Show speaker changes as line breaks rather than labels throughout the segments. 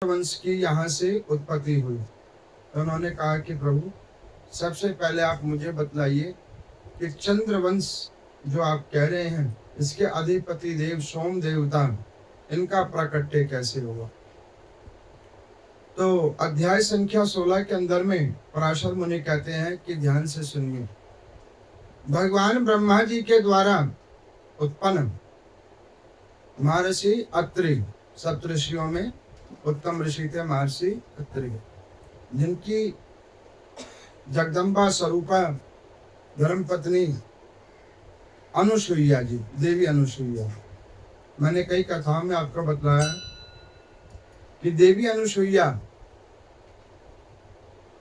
वंश की यहाँ से उत्पत्ति हुई। तो उन्होंने कहा कि प्रभु सबसे पहले आप मुझे बतलाइए कि चंद्रवंश जो आप कह रहे हैं इसके अधिपति देव सोम देवता इनका प्राकट्य कैसे हुआ। तो अध्याय संख्या 16 के अंदर में पराशर मुनि कहते हैं कि ध्यान से सुनिए। भगवान ब्रह्मा जी के द्वारा उत्पन्न महर्षि अत्रि, सप्तऋषियों में उत्तम ऋषि थे महर्षि अत्रि, जिनकी जगदम्बा स्वरूपा धर्मपत्नी अनुसुईया जी, देवी अनुसुईया। मैंने कई कथाओं में आपको बतलाया कि देवी अनुसुईया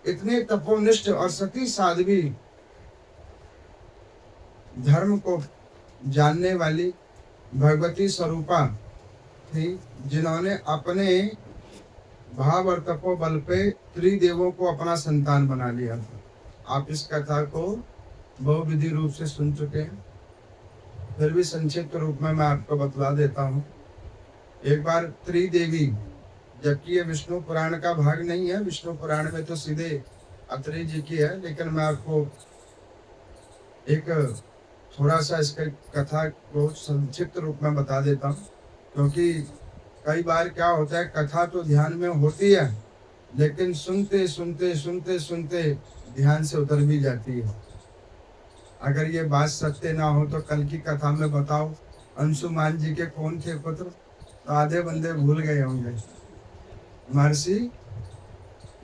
इतने तपोनिष्ठ और सती साध्वी धर्म को जानने वाली भगवती स्वरूपा थी, जिन्होंने अपने भाव और तपो बल पे त्रिदेवों को अपना संतान बना लिया था। आप इस कथा को बहुविधि रूप से सुन चुके हैं, फिर भी संक्षिप्त रूप में मैं आपको बतला देता हूँ। एक बार त्रिदेवी, जबकि ये विष्णु पुराण का भाग नहीं है, विष्णु पुराण में तो सीधे अत्रि जी की है, लेकिन मैं आपको एक थोड़ा सा इसके कथा को संक्षिप्त रूप में बता देता हूँ, क्योंकि कई बार क्या होता है, कथा तो ध्यान में होती है लेकिन सुनते सुनते सुनते सुनते ध्यान से उतर भी जाती है। अगर ये बात सत्य ना हो तो कल की कथा में बताओ अंशुमान जी के कौन थे पुत्र, तो आधे बंदे भूल गए होंगे। महर्षि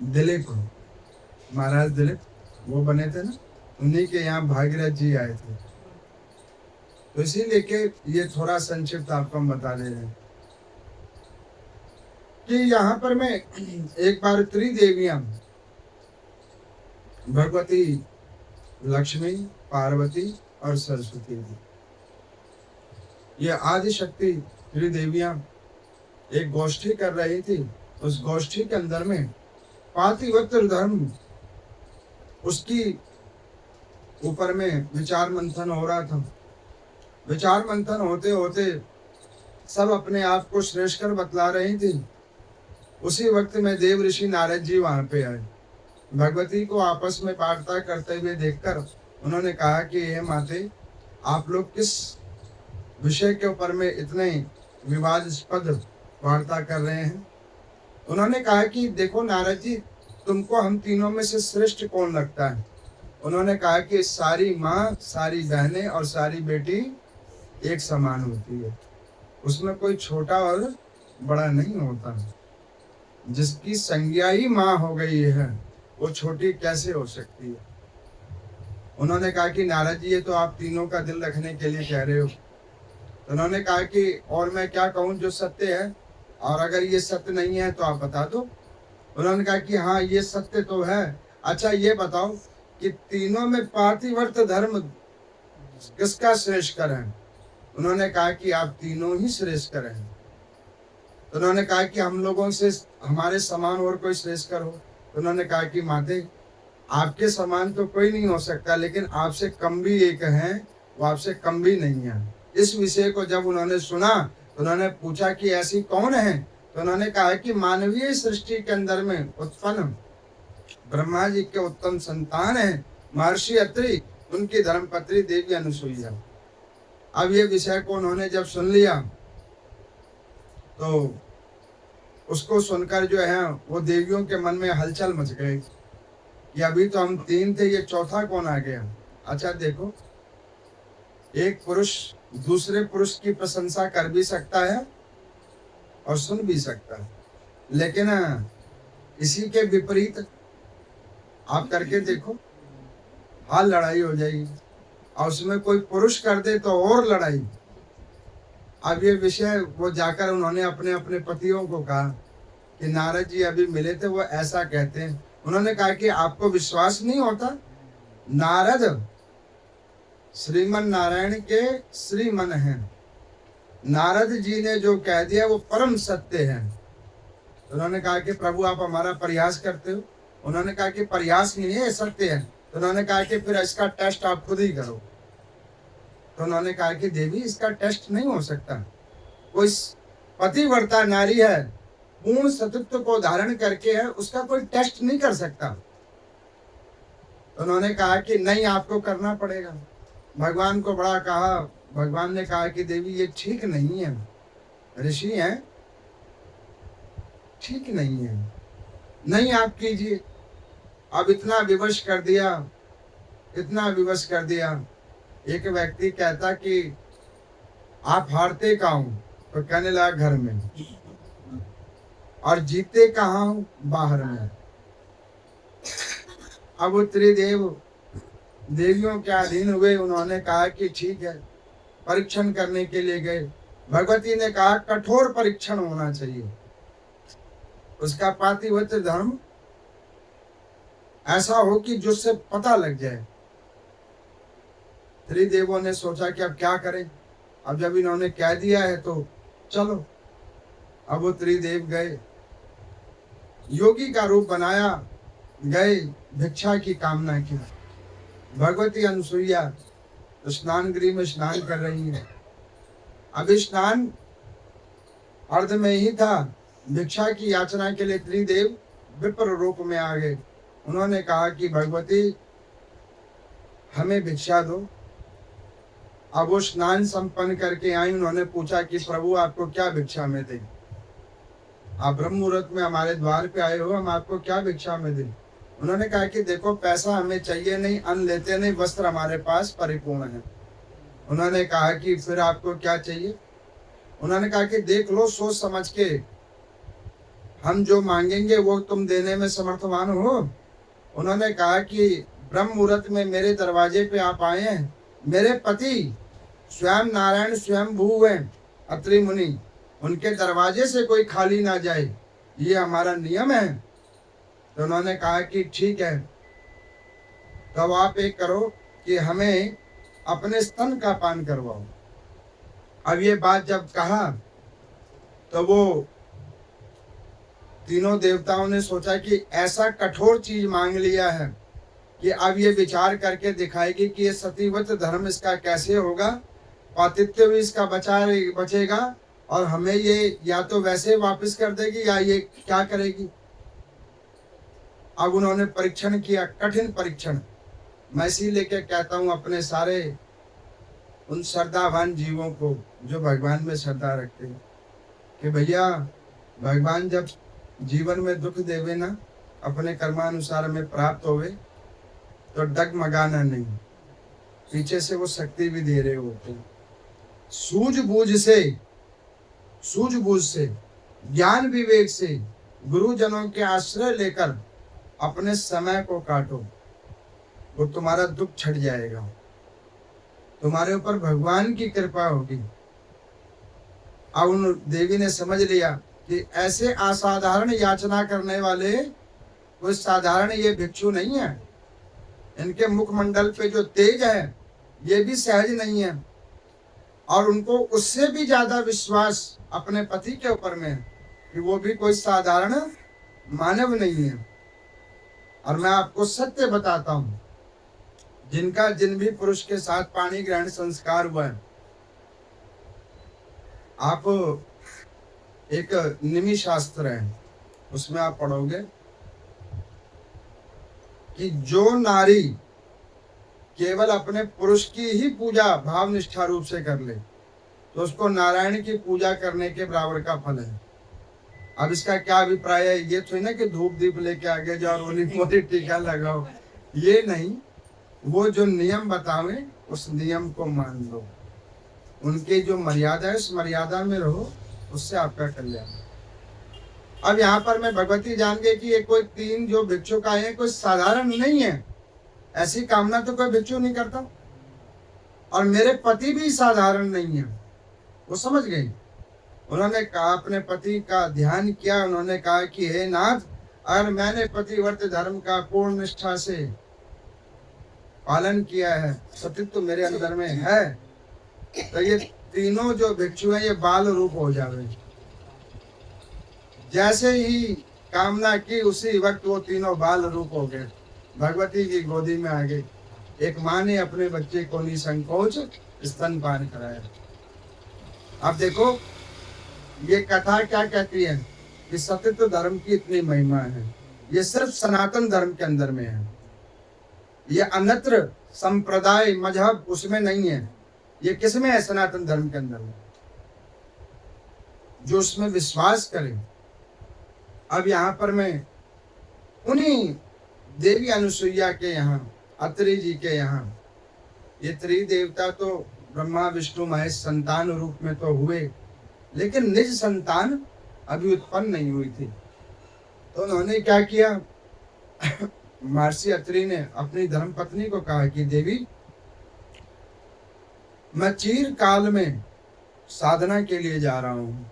दिलीप, महाराज दिलीप वो बने थे ना, उन्हीं के यहाँ भागीरथ जी आए थे। तो इसीलिए के ये थोड़ा संक्षिप्त आपको हम बता दे रहे हैं कि यहाँ पर मैं एक बार त्रिदेवियां भगवती लक्ष्मी, पार्वती और सरस्वती जी, ये आदि शक्ति त्रिदेवियां एक गोष्ठी कर रही थी। उस गोष्ठी के अंदर में पातिव्रत्य धर्म, उसकी ऊपर में विचार मंथन हो रहा था। विचार मंथन होते होते सब अपने आप को श्रेष्ठ कर बतला रही थी। उसी वक्त में देव ऋषि नारद जी वहां पे आए। भगवती को आपस में वार्ता करते हुए देखकर उन्होंने कहा कि हे माते, आप लोग किस विषय के ऊपर में इतने विवादास्पद वार्ता कर रहे हैं। उन्होंने कहा कि देखो नारद जी, तुमको हम तीनों में से श्रेष्ठ कौन लगता है। उन्होंने कहा कि सारी माँ, सारी बहनें और सारी बेटी एक समान होती है, उसमें कोई छोटा और बड़ा नहीं होता। जिसकी संज्ञा ही माँ हो गई है वो छोटी कैसे हो सकती है। उन्होंने कहा कि नारद जी, ये तो आप तीनों का दिल रखने के लिए कह रहे हो। तो उन्होंने कहा कि और मैं क्या कहूँ जो सत्य है, और अगर ये सत्य नहीं है तो आप बता दो। उन्होंने कहा कि हाँ ये सत्य तो है। अच्छा ये बताओ कि तीनों में पातिव्रत धर्म किसका श्रेष्ठकर है। उन्होंने कहा कि आप तीनों ही श्रेष्ठकर हैं। तो उन्होंने कहा कि हम लोगों से हमारे समान और कोई श्रेष्ठकर हो। तो उन्होंने कहा कि माते, आपके समान तो कोई नहीं हो सकता, लेकिन आपसे कम भी एक है, वो आपसे कम भी नहीं है। इस विषय को जब उन्होंने सुना तो उन्होंने पूछा कि ऐसी कौन है। तो उन्होंने कहा कि मानवीय सृष्टि के अंदर में उत्पन्न ब्रह्मा जी के उत्तम संतान है महर्षि अत्रि, उनकी धर्मपत्नी देवी अनुसुईया। अब ये विषय को उन्होंने जब सुन लिया तो उसको सुनकर जो है वो देवियों के मन में हलचल मच गई कि अभी तो हम तीन थे, ये चौथा कौन आ गया। अच्छा देखो, एक पुरुष दूसरे पुरुष की प्रशंसा कर भी सकता है और सुन भी सकता है, लेकिन इसी के विपरीत आप करके देखो, हाल लड़ाई हो जाएगी। और उसमें कोई पुरुष कर दे तो और लड़ाई। अब ये विषय वो जाकर उन्होंने अपने अपने पतियों को कहा कि नारद जी अभी मिले थे, वो ऐसा कहते हैं। उन्होंने कहा कि आपको विश्वास नहीं होता। नारद श्रीमन नारायण के श्रीमन हैं, नारद जी ने जो कह दिया वो परम सत्य है। उन्होंने कहा कि प्रभु आप हमारा प्रयास करते हो। उन्होंने कहा कि प्रयास नहीं है, सत्य है। तो उन्होंने कहा कि फिर इसका टेस्ट आप खुद ही करो। तो उन्होंने कहा कि देवी इसका टेस्ट नहीं हो सकता। कोई पतिव्रता नारी है पूर्ण सतत्व को धारण करके है, उसका कोई टेस्ट नहीं कर सकता। उन्होंने कहा कि नहीं, आपको करना पड़ेगा। भगवान को बड़ा कहा। भगवान ने कहा कि देवी ये ठीक नहीं है, ऋषि हैं, ठीक नहीं है, नहीं आप कीजिए। अब इतना विवश कर दिया, इतना विवश कर दिया। एक व्यक्ति कहता कि आप हारते कहाँ हो, तो कहने लगा घर में, और जीते कहाँ हो, बाहर में। अब वो त्रिदेव देवियों के अधीन हुए। उन्होंने कहा कि ठीक है, परीक्षण करने के लिए गए। भगवती ने कहा कठोर परीक्षण होना चाहिए, उसका पातिव्रत्य धर्म ऐसा हो कि जिससे पता लग जाए। त्रिदेवों ने सोचा कि अब क्या करें, अब जब इन्होंने कह दिया है तो चलो। अब वो त्रिदेव गए, योगी का रूप बनाया, गए, भिक्षा की कामना की। भगवती अनुसुईया स्नान गृह में स्नान कर रही है। अब स्नान अर्ध में ही था, भिक्षा की याचना के लिए त्रिदेव विप्र रूप में आ गए। उन्होंने कहा कि भगवती हमें भिक्षा दो। अब वो स्नान संपन्न करके आई। उन्होंने पूछा कि प्रभु आपको क्या भिक्षा में दें, आप ब्रह्म मुहूर्त में हमारे द्वार पे आए हो, हम आपको क्या भिक्षा में दें। उन्होंने कहा कि देखो पैसा हमें चाहिए नहीं, अन्न लेते नहीं, वस्त्र हमारे पास परिपूर्ण है। उन्होंने कहा कि फिर आपको क्या चाहिए। उन्होंने कहा कि देख लो, सोच समझ के हम जो मांगेंगे वो तुम देने में समर्थवान हो। उन्होंने कहा कि ब्रह्म मुहूर्त में मेरे दरवाजे पे आप आए हैं, मेरे पति स्वयं नारायण स्वयं भू हैं, अत्रि मुनि, उनके दरवाजे से कोई खाली ना जाए, ये हमारा नियम है। तो उन्होंने कहा कि ठीक है, तब आप एक करो कि हमें अपने स्तन का पान करवाओ। अब ये बात जब कहा तो वो तीनों देवताओं ने सोचा कि ऐसा कठोर चीज मांग लिया है कि अब ये विचार करके दिखाएगी कि ये सतीव्रत धर्म इसका कैसे होगा, पातित्य भी इसका बचेगा, और हमें ये या तो वैसे वापस कर देगी या ये क्या करेगी। अब उन्होंने परीक्षण किया, कठिन परीक्षण। मैं इसीलिए कहता हूँ अपने सारे उन श्रद्धावान जीवों को जो भगवान में श्रद्धा रखते हैं कि भैया भगवान जब जीवन में दुख देवे ना, अपने कर्मानुसार में प्राप्त होवे, तो डगमगाना नहीं, पीछे से वो शक्ति भी दे रहे होते हैं। सूझबूझ से ज्ञान विवेक से गुरुजनों के आश्रय लेकर अपने समय को काटो, वो तुम्हारा दुख छट जाएगा, तुम्हारे ऊपर भगवान की कृपा होगी। अब उन देवी ने समझ लिया कि ऐसे असाधारण याचना करने वाले कोई साधारण ये भिक्षु नहीं है, इनके मुखमंडल पे जो तेज है ये भी सहज नहीं है, और उनको उससे भी ज्यादा विश्वास अपने पति के ऊपर में है कि वो भी कोई साधारण मानव नहीं है। और मैं आपको सत्य बताता हूं, जिनका जिन भी पुरुष के साथ पाणी ग्रहण संस्कार हुआ है, आप एक निमि शास्त्र है उसमें आप पढ़ोगे कि जो नारी केवल अपने पुरुष की ही पूजा भाव निष्ठा रूप से कर ले तो उसको नारायण की पूजा करने के बराबर का फल है। अब इसका क्या अभिप्राय है, ये तो ना कि धूप दीप लेके आगे जाओ और मोटी टीका लगाओ, ये नहीं। वो जो नियम बतावे उस नियम को मान लो, उनके जो मर्यादा है उस मर्यादा में रहो, उससे आपका कल्याण। अब यहाँ पर मैं भगवती जान गई कि ये कोई तीन जो भिक्षुक आए हैं कोई साधारण नहीं है, ऐसी कामना तो कोई भिक्षु नहीं करता, और मेरे पति भी साधारण नहीं है, वो समझ गई। उन्होंने कहा, अपने पति का ध्यान किया, उन्होंने कहा कि हे नाथ, अगर मैंने पतिव्रत धर्म का पूर्ण निष्ठा से पालन किया है, सतीत्व मेरे अंदर में है, तो ये तीनों जो भिक्षु हैं ये बाल रूप हो जावे। जैसे ही कामना की उसी वक्त वो तीनों बाल रूप हो गए, भगवती की गोदी में आ गए। एक माँ ने अपने बच्चे को निसंकोच स्तनपान कराया। अब देखो ये कथा क्या कहती है कि सत्य धर्म की इतनी महिमा है। ये सिर्फ सनातन धर्म के अंदर में है, ये अन्यत्र संप्रदाय मजहब उसमें नहीं है। ये किस में है? सनातन धर्म के अंदर में, जो उसमें विश्वास करे। अब यहाँ पर मैं उन्हीं देवी अनुसुईया के यहाँ, अत्रि जी के यहाँ, ये त्रिदेवता तो ब्रह्मा विष्णु महेश संतान रूप में तो हुए, लेकिन निज संतान अभी उत्पन्न नहीं हुई थी। तो उन्होंने क्या किया? महर्षि अत्रि ने अपनी धर्मपत्नी को कहा कि देवी, मैं चिर काल में साधना के लिए जा रहा हूं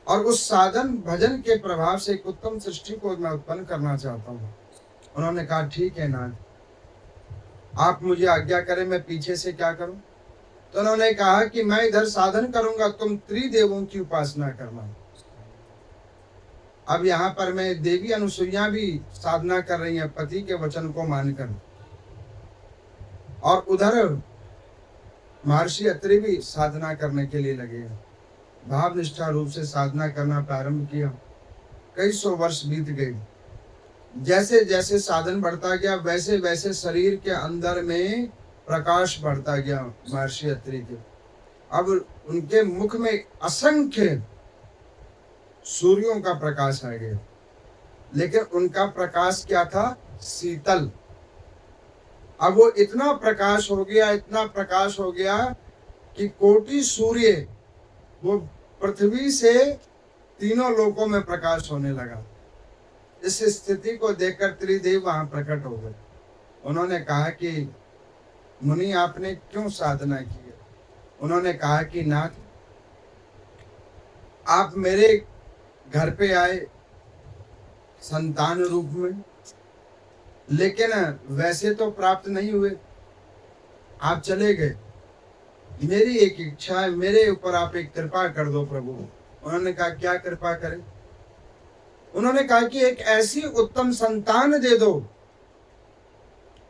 और उस साधन भजन के प्रभाव से एक उत्तम सृष्टि को मैं उत्पन्न करना चाहता हूं। उन्होंने कहा ठीक है नाथ, आप मुझे आज्ञा करें, मैं पीछे से क्या करूं? तो उन्होंने कहा कि मैं इधर साधन करूंगा, तुम त्रिदेवों की उपासना करना। अब यहाँ पर मैं देवी अनुसुईया भी साधना कर रही है पति के वचन को मानकर, और उधर महर्षि अत्रि भी साधना करने के लिए लगे हैं। भाव निष्ठा रूप से साधना करना प्रारंभ किया। कई सौ वर्ष बीत गए। जैसे जैसे साधन बढ़ता गया वैसे वैसे शरीर के अंदर में प्रकाश बढ़ता गया महर्षि अत्रि के। अब उनके मुख में असंख्य सूर्यों का प्रकाश आ गया, लेकिन उनका प्रकाश क्या था? शीतल। अब वो इतना प्रकाश हो गया, इतना प्रकाश हो गया कि कोटि सूर्य वो पृथ्वी से तीनों लोकों में प्रकाश होने लगा। इस स्थिति को देखकर त्रिदेव वहां प्रकट हो गए। उन्होंने कहा कि मुनि, आपने क्यों साधना की है? उन्होंने कहा कि नाथ, आप मेरे घर पे आए संतान रूप में, लेकिन वैसे तो प्राप्त नहीं हुए, आप चले गए। मेरी एक इच्छा है, मेरे ऊपर आप एक कृपा कर दो प्रभु। उन्होंने कहा क्या कृपा करें? उन्होंने कहा कि एक ऐसी उत्तम संतान दे दो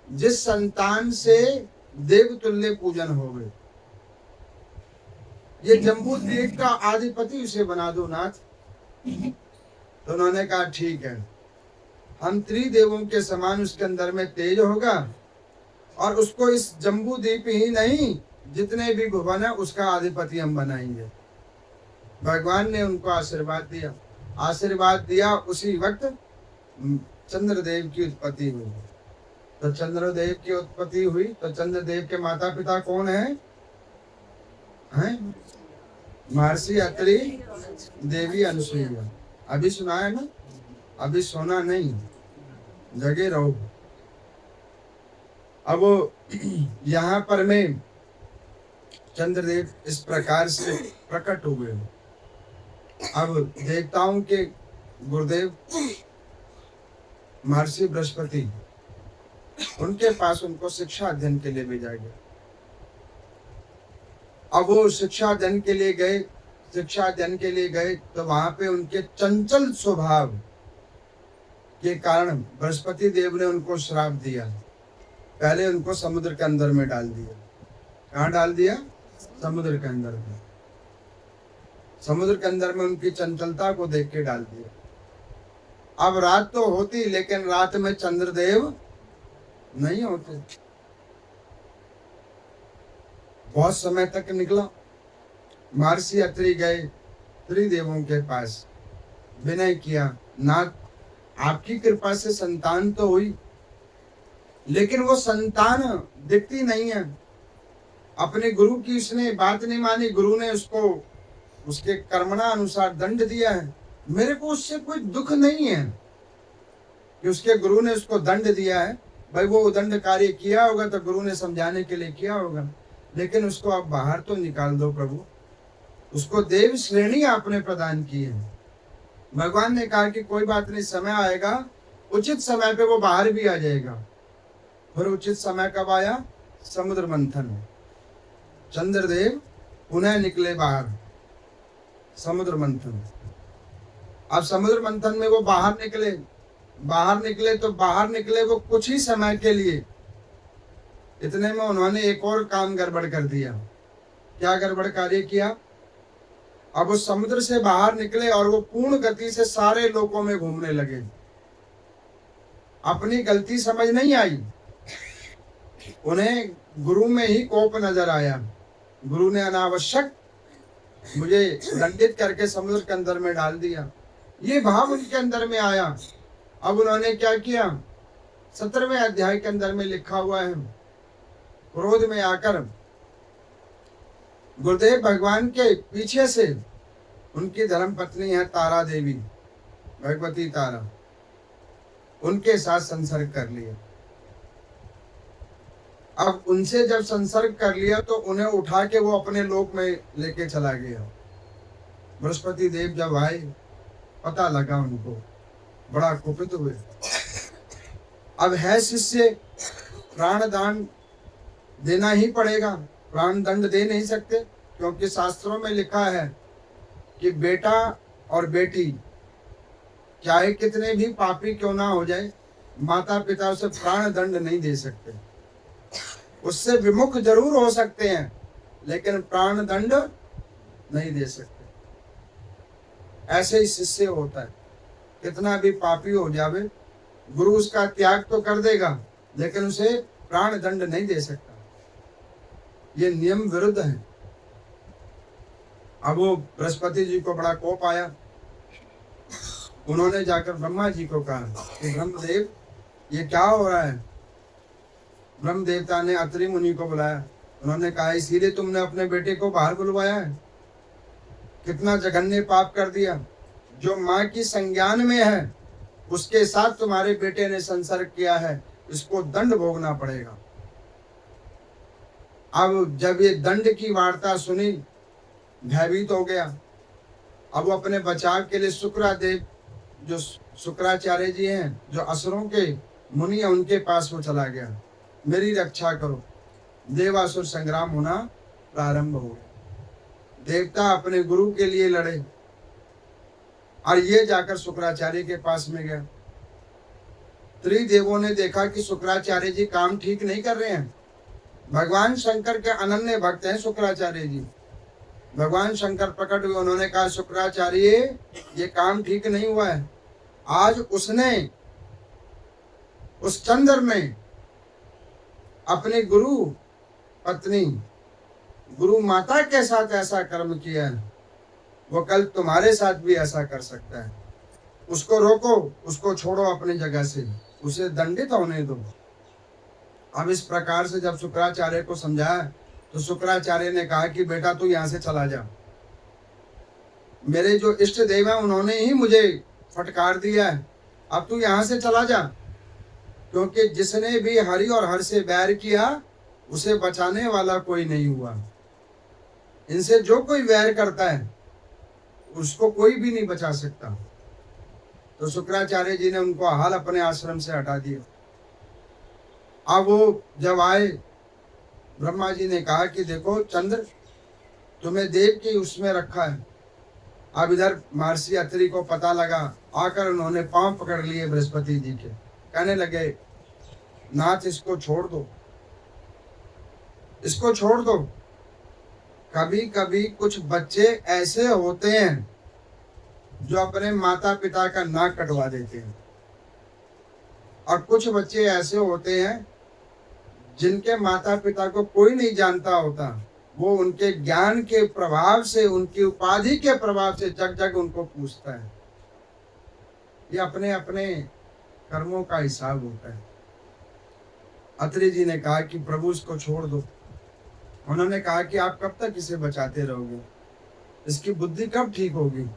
जिस संतान से देवतुल्य पूजन हो गए। ये जम्बू द्वीप का आधिपति उसे बना दो नाथ। तो उन्होंने कहा ठीक है, हम त्रिदेवों के समान उसके अंदर में तेज होगा, और उसको इस जम्बू द्वीप ही नहीं जितने भी भुवन है उसका अधिपति हम बनाएंगे। भगवान ने उनको आशीर्वाद दिया। आशीर्वाद दिया, उसी वक्त चंद्रदेव की उत्पत्ति हुई। तो चंद्रदेव की उत्पत्ति हुई तो चंद्रदेव के माता पिता कौन है? हैं? महर्षि अत्रि, देवी अनुसुईया। अभी सुना है ना? अभी सोना नहीं, जगे रहो। अब यहाँ पर मैं चंद्रदेव इस प्रकार से प्रकट हुए। अब देवताओं के गुरुदेव महर्षि बृहस्पति, उनके पास उनको शिक्षा अध्ययन के लिए भेजा गया। अब वो शिक्षा अध्ययन के लिए गए। शिक्षा अध्ययन के लिए गए तो वहां पे उनके चंचल स्वभाव के कारण बृहस्पति देव ने उनको श्राप दिया। पहले उनको समुद्र के अंदर में डाल दिया। कहाँ डाल दिया? समुद्र के अंदर में। समुद्र के अंदर में उनकी चंचलता को देख के डाल दिया। अब रात तो होती, लेकिन रात में चंद्रदेव नहीं होते। बहुत समय तक निकला। महर्षि अत्रि गए त्रिदेवों के पास, विनय किया, नाथ आपकी कृपा से संतान तो हुई, लेकिन वो संतान दिखती नहीं है। अपने गुरु की उसने बात नहीं मानी। गुरु ने उसको उसके कर्मणा अनुसार दंड दिया है। मेरे को उससे कोई दुख नहीं है कि उसके गुरु ने उसको दंड दिया है। भाई वो दंड कार्य किया होगा तो गुरु ने समझाने के लिए किया होगा, लेकिन उसको आप बाहर तो निकाल दो प्रभु। उसको देव श्रेणी आपने प्रदान की है। भगवान ने कहा कि कोई बात नहीं, समय आएगा, उचित समय पे वो बाहर भी आ जाएगा। फिर उचित समय कब आया? समुद्र मंथन। चंद्रदेव पुनः निकले बाहर समुद्र मंथन। अब समुद्र मंथन में वो बाहर निकले तो बाहर निकले वो कुछ ही समय के लिए। इतने में उन्होंने एक और काम गड़बड़ कर दिया। क्या गड़बड़ कार्य किया? अब वो समुद्र से बाहर निकले और वो पूर्ण गति से सारे लोकों में घूमने लगे। अपनी गलती समझ नहीं आई, उन्हें गुरु में ही कोप नजर आया। गुरु ने अनावश्यक मुझे दंडित करके समुद्र के अंदर में डाल दिया, ये भाव उनके अंदर में आया। अब उन्होंने क्या किया, 17वें अध्याय के अंदर में लिखा हुआ है, क्रोध में आकर गुरुदेव भगवान के पीछे से उनकी धर्म पत्नी है तारा देवी, भगवती तारा, उनके साथ संसर्ग कर लिया। अब उनसे जब संसर्ग कर लिया तो उन्हें उठा के वो अपने लोक में लेके चला गया। बृहस्पति देव जब आए, पता लगा उनको, बड़ा कुपित हुए। अब है शिष्य, प्राण दान देना ही पड़ेगा, प्राण दंड दे नहीं सकते, क्योंकि शास्त्रों में लिखा है कि बेटा और बेटी चाहे कितने भी पापी क्यों ना हो जाए, माता पिता उसे प्राण दंड नहीं दे सकते। उससे विमुख जरूर हो सकते हैं, लेकिन प्राण दंड नहीं दे सकते। ऐसे ही शिष्य होता है, कितना भी पापी हो जावे, गुरु उसका त्याग तो कर देगा, लेकिन उसे प्राण दंड नहीं दे सकता। ये नियम विरुद्ध है। अब वो बृहस्पति जी को बड़ा कोप आया। उन्होंने जाकर ब्रह्मा जी को कहा कि ब्रह्मदेव, ये क्या हो रहा है। ब्रह्म देवता ने अत्रि मुनि को बुलाया। उन्होंने कहा, इसीलिए तुमने अपने बेटे को बाहर बुलवाया है। कितना जघन्य पाप कर दिया। जो माँ की संज्ञान में है उसके साथ तुम्हारे बेटे ने संसर्ग किया है, इसको दंड भोगना पड़ेगा। अब जब ये दंड की वार्ता सुनी, भयभीत हो गया। अब वो अपने बचाव के लिए शुक्रादेव, जो शुक्राचार्य जी हैं, जो असुरों के मुनि हैं, उनके पास वो चला गया। मेरी रक्षा करो। देवासुर संग्राम होना प्रारंभ हो गया। देवता अपने गुरु के लिए लड़े और ये जाकर शुक्राचार्य के पास में गया। त्रिदेवों ने देखा कि शुक्राचार्य जी काम ठीक नहीं कर रहे हैं। भगवान शंकर के अनन्य भक्त हैं शुक्राचार्य जी। भगवान शंकर प्रकट हुए, उन्होंने कहा, शुक्राचार्य ये काम ठीक नहीं हुआ है। आज उसने, उस चंद्र ने अपने गुरु पत्नी, गुरु माता के साथ ऐसा कर्म किया है, वो कल तुम्हारे साथ भी ऐसा कर सकता है। उसको रोको, उसको छोड़ो अपनी जगह से, उसे दंडित होने दो। अब इस प्रकार से जब शुक्राचार्य को समझाया तो शुक्राचार्य ने कहा कि बेटा तू यहाँ से चला जा। मेरे जो इष्ट देव हैं उन्होंने ही मुझे फटकार दिया है, अब तू यहाँ से चला जा। क्योंकि जिसने भी हरि और हर से बैर किया उसे बचाने वाला कोई नहीं हुआ। इनसे जो कोई वैर करता है उसको कोई भी नहीं बचा सकता। तो शुक्राचार्य जी ने उनको हाल अपने आश्रम से हटा दिया। अब वो जब आए, ब्रह्मा जी ने कहा कि देखो चंद्र, तुम्हें देव की उसमें रखा है। अब इधर महर्षि अत्रि को पता लगा, आकर उन्होंने पांव पकड़ लिए बृहस्पति जी के, कहने लगे, नाथ इसको छोड़ दो, इसको छोड़ दो। कभी कभी कुछ बच्चे ऐसे होते हैं जो अपने माता पिता का नाक कटवा देते हैं, और कुछ बच्चे ऐसे होते हैं जिनके माता पिता को कोई नहीं जानता होता। वो उनके ज्ञान के प्रभाव से, उनकी उपाधि के प्रभाव से जग जग उनको पूछता है। ये अपने अपने कर्मों का हिसाब होता है। अत्रि जी ने कहा कि प्रभु इसको छोड़ दो। उन्होंने कहा कि आप कब तक इसे बचाते रहोगे, इसकी बुद्धि कब ठीक होगी।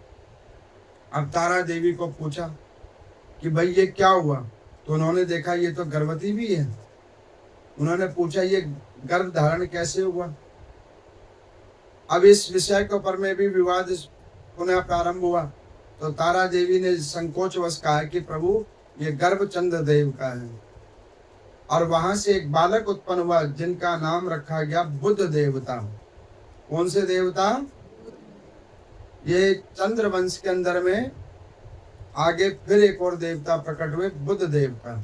अब तारा देवी को पूछा कि भाई ये क्या हुआ, तो उन्होंने देखा ये तो गर्भवती भी है। उन्होंने पूछा ये गर्भ धारण कैसे हुआ। अब इस विषय के ऊपर में भी विवाद पुनः प्रारंभ हुआ। तो तारा देवी ने संकोचवश कहा कि प्रभु ये गर्भ चंद्र देव का है। और वहां से एक बालक उत्पन्न हुआ जिनका नाम रखा गया बुध देवता। कौन से देवता? ये चंद्र वंश के अंदर में आगे फिर एक और देवता प्रकट हुए, बुध देवता।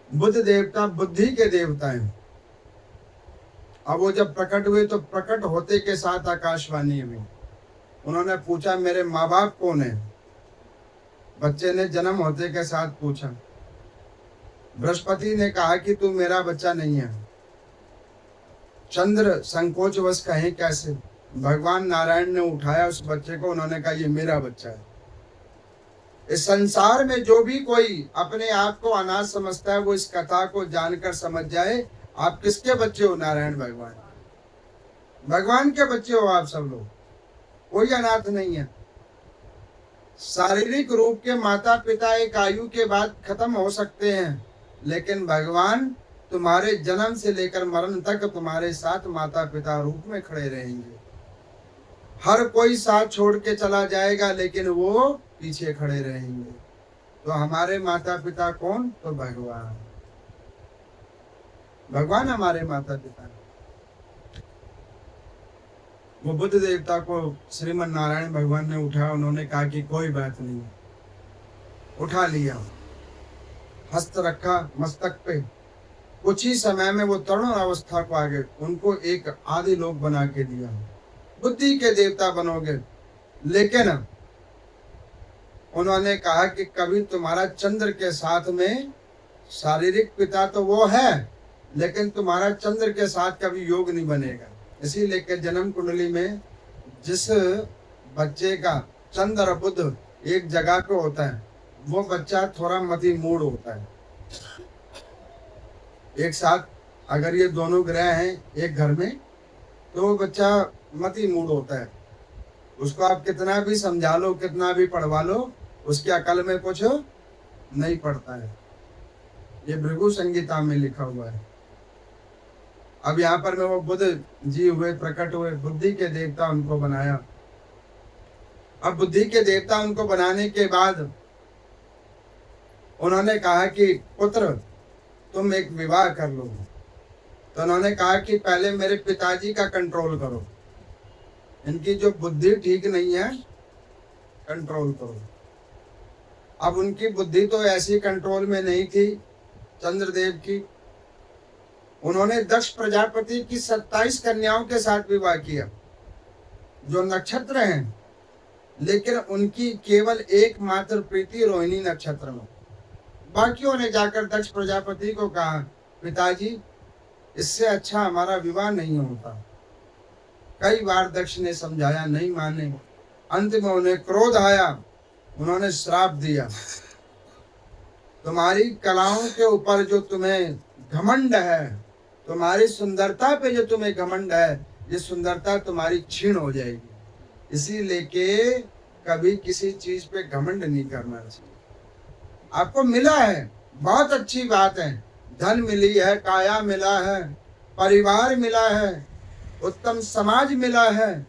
बुध देवता बुद्धि के देवता हैं। अब वो जब प्रकट हुए तो प्रकट होते के साथ आकाशवाणी हुई, उन्होंने पूछा मेरे माँ बाप कौन है। बच्चे ने जन्म होते के साथ पूछा। बृहस्पति ने कहा कि तू मेरा बच्चा नहीं है। चंद्र संकोचवश कहे कैसे। भगवान नारायण ने उठाया उस बच्चे को, उन्होंने कहा ये मेरा बच्चा है। इस संसार में जो भी कोई अपने आप को अनाथ समझता है वो इस कथा को जानकर समझ जाए आप किसके बच्चे हो। नारायण भगवान, भगवान के बच्चे हो आप सब लोग, कोई अनाथ नहीं है। शारीरिक रूप के माता पिता एक आयु के बाद खत्म हो सकते हैं, लेकिन भगवान तुम्हारे जन्म से लेकर मरण तक तुम्हारे साथ माता पिता रूप में खड़े रहेंगे। हर कोई साथ छोड़ के चला जाएगा लेकिन वो पीछे खड़े रहेंगे। तो हमारे माता पिता कौन? तो भगवान। भगवान हमारे माता पिता। वो बुद्ध देवता को श्रीमन नारायण भगवान ने उठाया। उन्होंने कहा कि कोई बात नहीं। उठा लिया, हस्त रखा मस्तक पे। कुछ ही समय में वो तरुण अवस्था को आ गए। उनको एक आदि लोक बना के दिया, बुद्धि के देवता बनोगे। लेकिन उन्होंने कहा कि कभी तुम्हारा चंद्र के साथ में, शारीरिक पिता तो वो है लेकिन तुम्हारा चंद्र के साथ कभी योग नहीं बनेगा। इसीलिए कि जन्म कुंडली में जिस बच्चे का चंद्र और बुध एक जगह पे होता है वो बच्चा थोड़ा मति मूड होता है। एक साथ अगर ये दोनों ग्रह हैं एक घर में तो वो बच्चा मति मूड होता है। उसको आप कितना भी समझा लो, कितना भी पढ़वा लो, उसके अकल में कुछ नहीं पड़ता है। ये भृगु संगीता में लिखा हुआ है। अब यहाँ पर में वो बुद्ध जी हुए, प्रकट हुए, बुद्धि के देवता उनको बनाया। अब बुद्धि के देवता उनको बनाने के बाद उन्होंने कहा कि पुत्र तुम एक विवाह कर लो। तो उन्होंने कहा कि पहले मेरे पिताजी का कंट्रोल करो, इनकी जो बुद्धि ठीक नहीं है कंट्रोल करो। अब उनकी बुद्धि तो ऐसी कंट्रोल में नहीं थी चंद्रदेव की। उन्होंने दक्ष प्रजापति की 27 कन्याओं के साथ विवाह किया जो नक्षत्र हैं, लेकिन उनकी केवल एकमात्र प्रीति रोहिणी नक्षत्र में। बाकियों ने जाकर दक्ष प्रजापति को कहा पिताजी इससे अच्छा हमारा विवाह नहीं होता। कई बार दक्ष ने समझाया, नहीं माने। अंत में उन्हें क्रोध आया, उन्होंने श्राप दिया तुम्हारी कलाओं के ऊपर जो तुम्हें घमंड है, तुम्हारी सुंदरता पे जो तुम्हें घमंड है, ये सुंदरता तुम्हारी क्षीण हो जाएगी। इसीलिए के कभी किसी चीज पे घमंड नहीं करना चाहिए। आपको मिला है बहुत अच्छी बात है, धन मिली है, काया मिला है, परिवार मिला है, उत्तम समाज मिला है,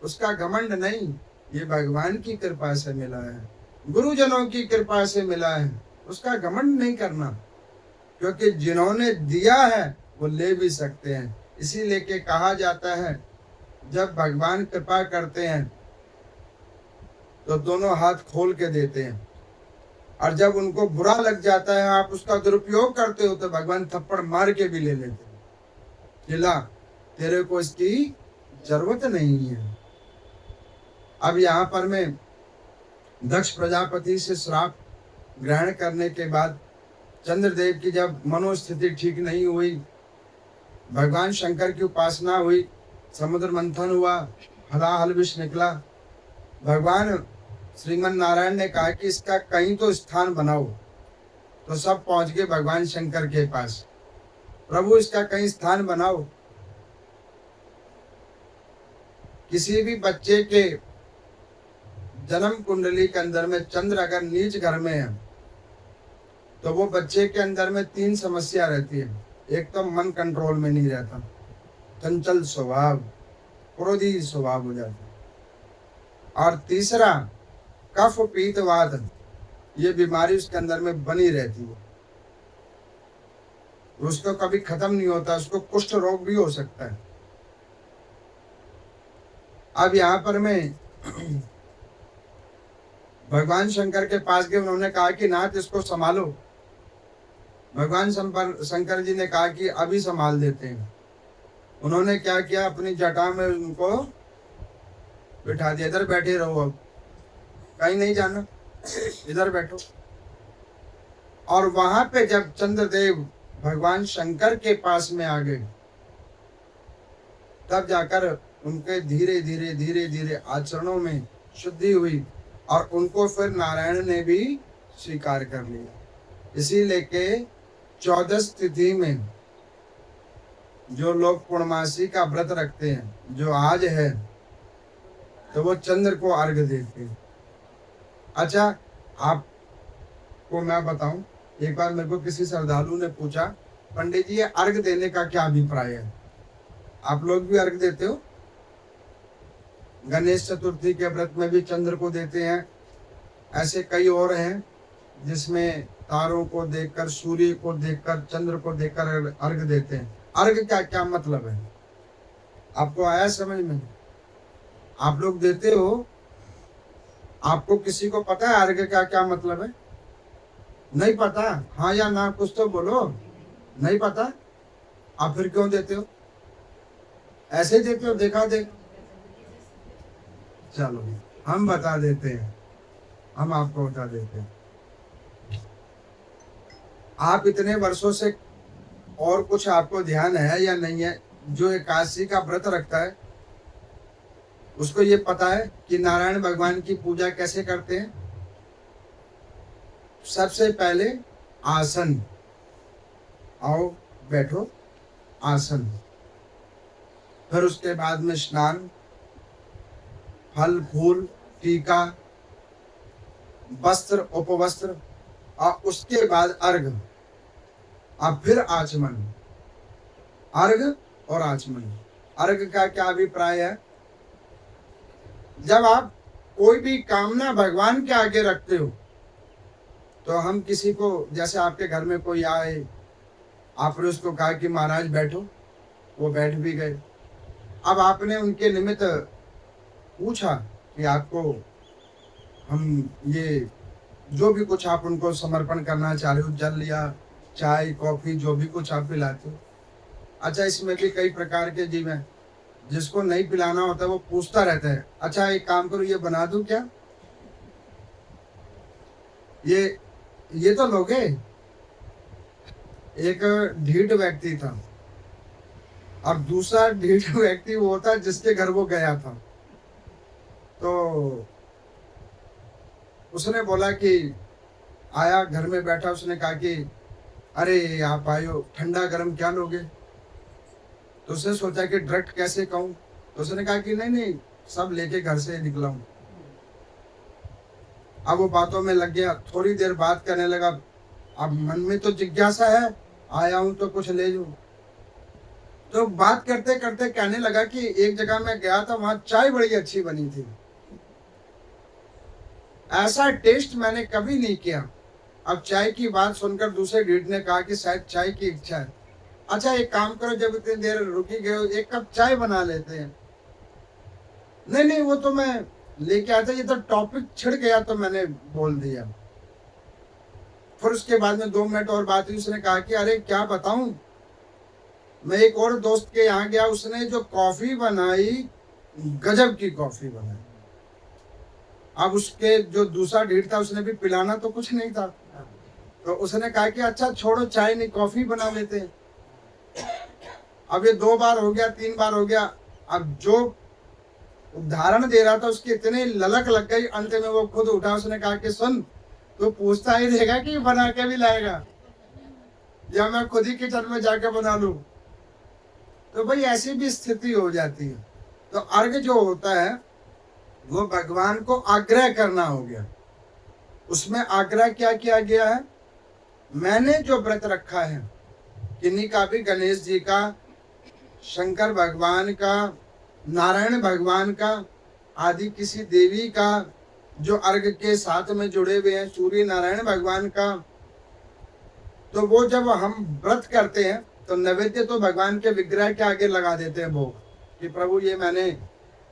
उसका घमंड नहीं। ये भगवान की कृपा से मिला है, गुरुजनों की कृपा से मिला है, उसका घमंड नहीं करना। क्योंकि जिन्होंने दिया है वो ले भी सकते हैं। इसीलिए के कहा जाता है जब भगवान कृपा करते हैं तो दोनों हाथ खोल के देते हैं, और जब उनको बुरा लग जाता है आप उसका दुरुपयोग करते हो तो भगवान थप्पड़ मार के भी ले लेते हैं। जिला तेरे को इसकी जरूरत नहीं है। अब यहाँ पर मैं दक्ष प्रजापति से श्राप ग्रहण करने के बाद चंद्रदेव की जब मनोस्थिति ठीक नहीं हुई, भगवान शंकर की उपासना हुई, समुद्र मंथन हुआ, हलाहल विष निकला। भगवान श्रीमन नारायण ने कहा कि इसका कहीं तो स्थान बनाओ। तो सब पहुंच गए भगवान शंकर के पास, प्रभु इसका कहीं स्थान बनाओ। किसी भी बच्चे के जन्म कुंडली के अंदर में चंद्र अगर नीच घर में है तो वो बच्चे के अंदर में 3 समस्या रहती है। एक तो मन कंट्रोल में नहीं रहता, चंचल स्वभाव, क्रोधी स्वभाव हो जाता, और तीसरा कफ पीत वात, ये बीमारी उसके अंदर में बनी रहती है, उसको कभी खत्म नहीं होता। उसको कुष्ठ रोग भी हो सकता है। अब यहाँ पर मैं भगवान शंकर के पास गए, उन्होंने कहा कि नाथ इसको संभालो। भगवान शंकर जी ने कहा कि अभी संभाल देते हैं। उन्होंने क्या किया, अपनी जटा में उनको बिठा दिया, इधर बैठे रहो, अब कहीं नहीं जाना, इधर बैठो। और वहां पे जब चंद्रदेव भगवान शंकर के पास में आ गए, तब जाकर उनके धीरे धीरे धीरे धीरे आचरणों में शुद्धि हुई और उनको फिर नारायण ने भी स्वीकार कर लिया। इसीलिए के 14 तिथि में जो लोग पूर्णमासी का व्रत रखते हैं, जो आज है, तो वो चंद्र को अर्घ देते हैं। अच्छा, आपको मैं बताऊं, एक बार मेरे को किसी श्रद्धालु ने पूछा, पंडित जी ये अर्घ देने का क्या अभिप्राय है? आप लोग भी अर्घ देते हो? गणेश चतुर्थी के व्रत में भी चंद्र को देते हैं। ऐसे कई और हैं जिसमें तारों को देखकर, सूर्य को देखकर, चंद्र को देखकर अर्घ देते हैं। अर्घ का क्या मतलब है? आपको आया समझ में? आप लोग देते हो? आपको किसी को पता है अर्घ का क्या मतलब है? नहीं पता? हाँ या ना कुछ तो बोलो। नहीं पता? आप फिर क्यों देते हो? ऐसे ही देते हो, देखा देख। चलो हम बता देते हैं, हम आपको बता देते हैं। आप इतने वर्षों से और कुछ आपको ध्यान है या नहीं है? जो एकादशी का व्रत रखता है उसको ये पता है कि नारायण भगवान की पूजा कैसे करते हैं? सबसे पहले आसन, आओ बैठो, आसन। फिर उसके बाद में स्नान, फल फूल, टीका, वस्त्र, उपवस्त्र, और उसके बाद अर्घ, और फिर आचमन। अर्घ और आचमन। अर्घ का क्या अभिप्राय है? जब आप कोई भी कामना भगवान के आगे रखते हो, तो हम किसी को, जैसे आपके घर में कोई आए, आपने उसको कहा कि महाराज बैठो, वो बैठ भी गए। अब आपने उनके निमित्त पूछा कि आपको हम ये जो भी कुछ आप उनको समर्पण करना चाह रहे हो, जल या चाय कॉफी जो भी कुछ आप पिलाते हो। अच्छा, इसमें भी कई प्रकार के जीव हैं, जिसको नहीं पिलाना होता वो पूछता रहता है, अच्छा एक काम करो, ये बना दूं क्या? ये तो लोगे। एक ढीठ व्यक्ति था और दूसरा ढीठ व्यक्ति वो था जिसके घर वो गया था। तो उसने बोला कि आया, घर में बैठा, उसने कहा कि अरे आप आयो, ठंडा गर्म क्या लोगे? तो उसने सोचा कि डायरेक्ट कैसे कहूं, तो उसने कहा कि नहीं नहीं, सब लेके घर से निकला हूं। अब वो बातों में लग गया, थोड़ी देर बात करने लगा। अब मन में तो जिज्ञासा है, आया हूं तो कुछ ले लूं। तो बात करते करते कहने लगा कि एक जगह मैं गया था, वहां चाय बड़ी अच्छी बनी थी, ऐसा टेस्ट मैंने कभी नहीं किया। अब चाय की बात सुनकर दूसरे ढीठ ने कहा कि शायद चाय की इच्छा है। अच्छा एक काम करो, जब इतनी देर रुकी गए हो, एक कप चाय बना लेते हैं। नहीं नहीं, वो तो मैं लेके आया था, ये तो टॉपिक छिड़ गया तो मैंने बोल दिया। फिर उसके बाद में 2 मिनट और बात हुई। उसने कहा कि अरे क्या बताऊं, मैं एक और दोस्त के यहाँ गया, उसने जो कॉफी बनाई, गजब की कॉफी बनाई। अब उसके जो दूसरा ढीठ था, उसने भी पिलाना तो कुछ नहीं था, तो उसने कहा कि अच्छा छोड़ो, चाय नहीं कॉफी बना लेते हैं। अब ये 2 बार हो गया, 3 बार हो गया। अब जो उदाहरण दे रहा था उसकी इतनी ललक लग गई, अंत में वो खुद उठा, उसने कहा कि सुन, तो पूछता ही रहेगा कि बना के भी लाएगा या मैं खुद ही किचन में जाके बना लूं? तो भाई ऐसी भी स्थिति हो जाती है। तो अर्घ जो होता है वो भगवान को आग्रह करना हो गया। उसमें आग्रह क्या किया गया है? मैंने जो व्रत रखा है, किन्हीं का भी, गणेश जी का, शंकर भगवान का, नारायण भगवान का, आदि किसी देवी का, जो अर्घ के साथ में जुड़े हुए हैं, सूर्य नारायण भगवान का, तो वो जब हम व्रत करते हैं तो नैवेद्य तो भगवान के विग्रह के आगे लगा देते हैं भोग, कि प्रभु ये मैंने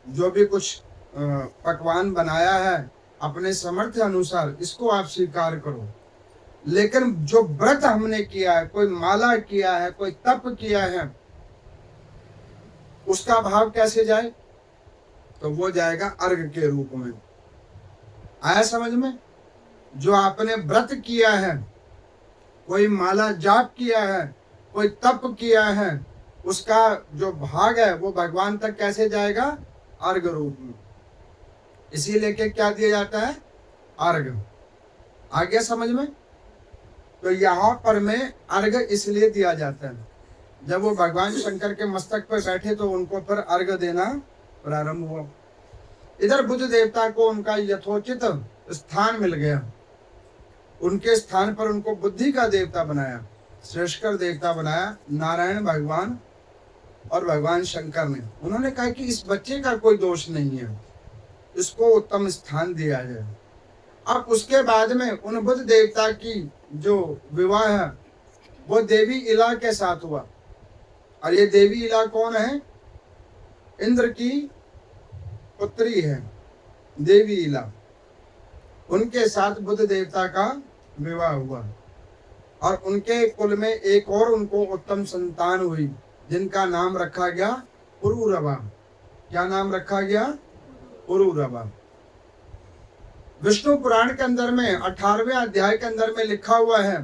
जो भी कुछ पकवान बनाया है अपने समर्थ अनुसार, इसको आप स्वीकार करो। लेकिन जो व्रत हमने किया है, कोई माला किया है, कोई तप किया है, उसका भाव कैसे जाए? तो वो जाएगा अर्घ के रूप में। आया समझ में? जो आपने व्रत किया है, कोई माला जाप किया है, कोई तप किया है, उसका जो भाग है वो भगवान तक कैसे जाएगा? अर्घ रूप में। इसीलिए के क्या दिया जाता है? अर्घ। आ गया समझ में? तो यहाँ पर में अर्घ इसलिए दिया जाता है, जब वो भगवान शंकर के मस्तक पर बैठे तो उनको फिर अर्घ देना प्रारंभ हुआ। इधर बुद्ध देवता को उनका यथोचित स्थान मिल गया, उनके स्थान पर उनको बुद्धि का देवता बनाया, श्रेष्ठकर देवता बनाया नारायण भगवान और भगवान शंकर ने। उन्होंने कहा कि इस बच्चे का कोई दोष नहीं है, इसको उत्तम स्थान दिया जाए। अब उसके बाद में उन बुद्ध देवता की जो विवाह है वो देवी इला के साथ हुआ। और ये देवी इला कौन है? इंद्र की पुत्री है देवी इला। उनके साथ बुद्ध देवता का विवाह हुआ और उनके कुल में एक और उनको उत्तम संतान हुई, जिनका नाम रखा गया पुरूरवा। क्या नाम रखा गया? पुरूरवा। विष्णु पुराण के अंदर में 18वें अध्याय के अंदर में लिखा हुआ है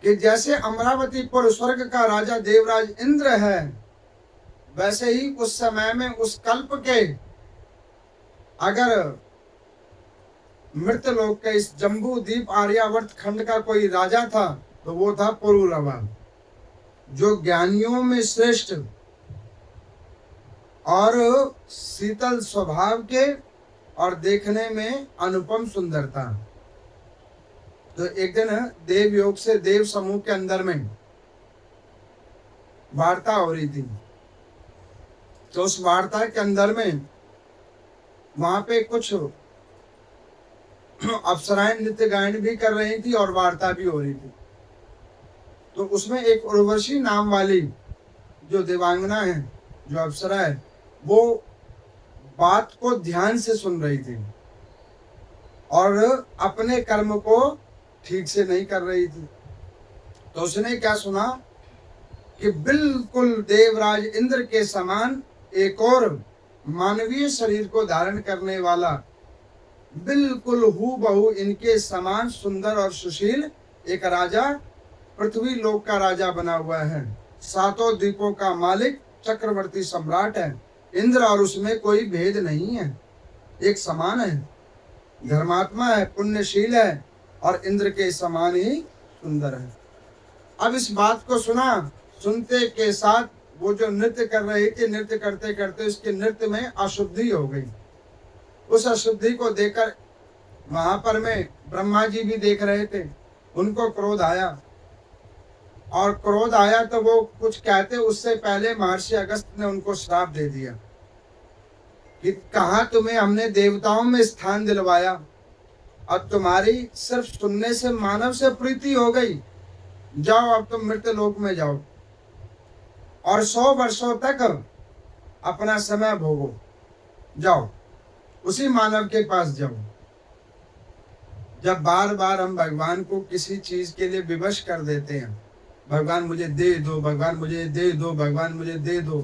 कि जैसे अमरावतीपुर स्वर्ग का राजा देवराज इंद्र है, वैसे ही उस समय में उस कल्प के अगर मृतलोक के इस जम्बू द्वीप आर्यावर्त खंड का कोई राजा था तो वो था पुरूरवा, जो ज्ञानियों में श्रेष्ठ और शीतल स्वभाव के और देखने में अनुपम सुंदर था। तो एक दिन देव योग से देव समूह के अंदर में वार्ता हो रही थी। तो उस वार्ता के अंदर में वहां पे कुछ अप्सराएं नृत्य गायन भी कर रही थी और वार्ता भी हो रही थी। तो उसमें एक उर्वशी नाम वाली जो देवांगना है, जो अप्सरा है, वो बात को ध्यान से सुन रही थी और अपने कर्म को ठीक से नहीं कर रही थी। तो उसने क्या सुना कि बिल्कुल देवराज इंद्र के समान एक और मानवीय शरीर को धारण करने वाला, बिल्कुल हूबहू इनके समान सुंदर और सुशील एक राजा पृथ्वी लोक का राजा बना हुआ है, सातों द्वीपों का मालिक, चक्रवर्ती सम्राट है। इंद्र और उसमें कोई भेद नहीं है, एक समान है, धर्मात्मा है, पुण्यशील है और इंद्र के समान ही सुंदर है। अब इस बात को सुना, सुनते के साथ वो जो नृत्य कर रही थी, नृत्य करते करते उसके नृत्य में अशुद्धि हो गई। उस अशुद्धि को देखकर वहां पर में ब्रह्मा जी भी देख रहे थे, उनको क्रोध आया और क्रोध आया तो वो कुछ कहते उससे पहले महर्षि अगस्त ने उनको श्राप दे दिया कि कहा तुम्हें हमने देवताओं में स्थान दिलवाया और तुम्हारी सिर्फ सुनने से मानव से प्रीति हो गई, जाओ अब तुम मृत लोक में जाओ और 100 वर्षों तक अपना समय भोगो, जाओ उसी मानव के पास जाओ। जब बार बार हम भगवान को किसी चीज के लिए विवश कर देते हैं, भगवान मुझे दे दो, भगवान मुझे दे दो, भगवान मुझे दे दो,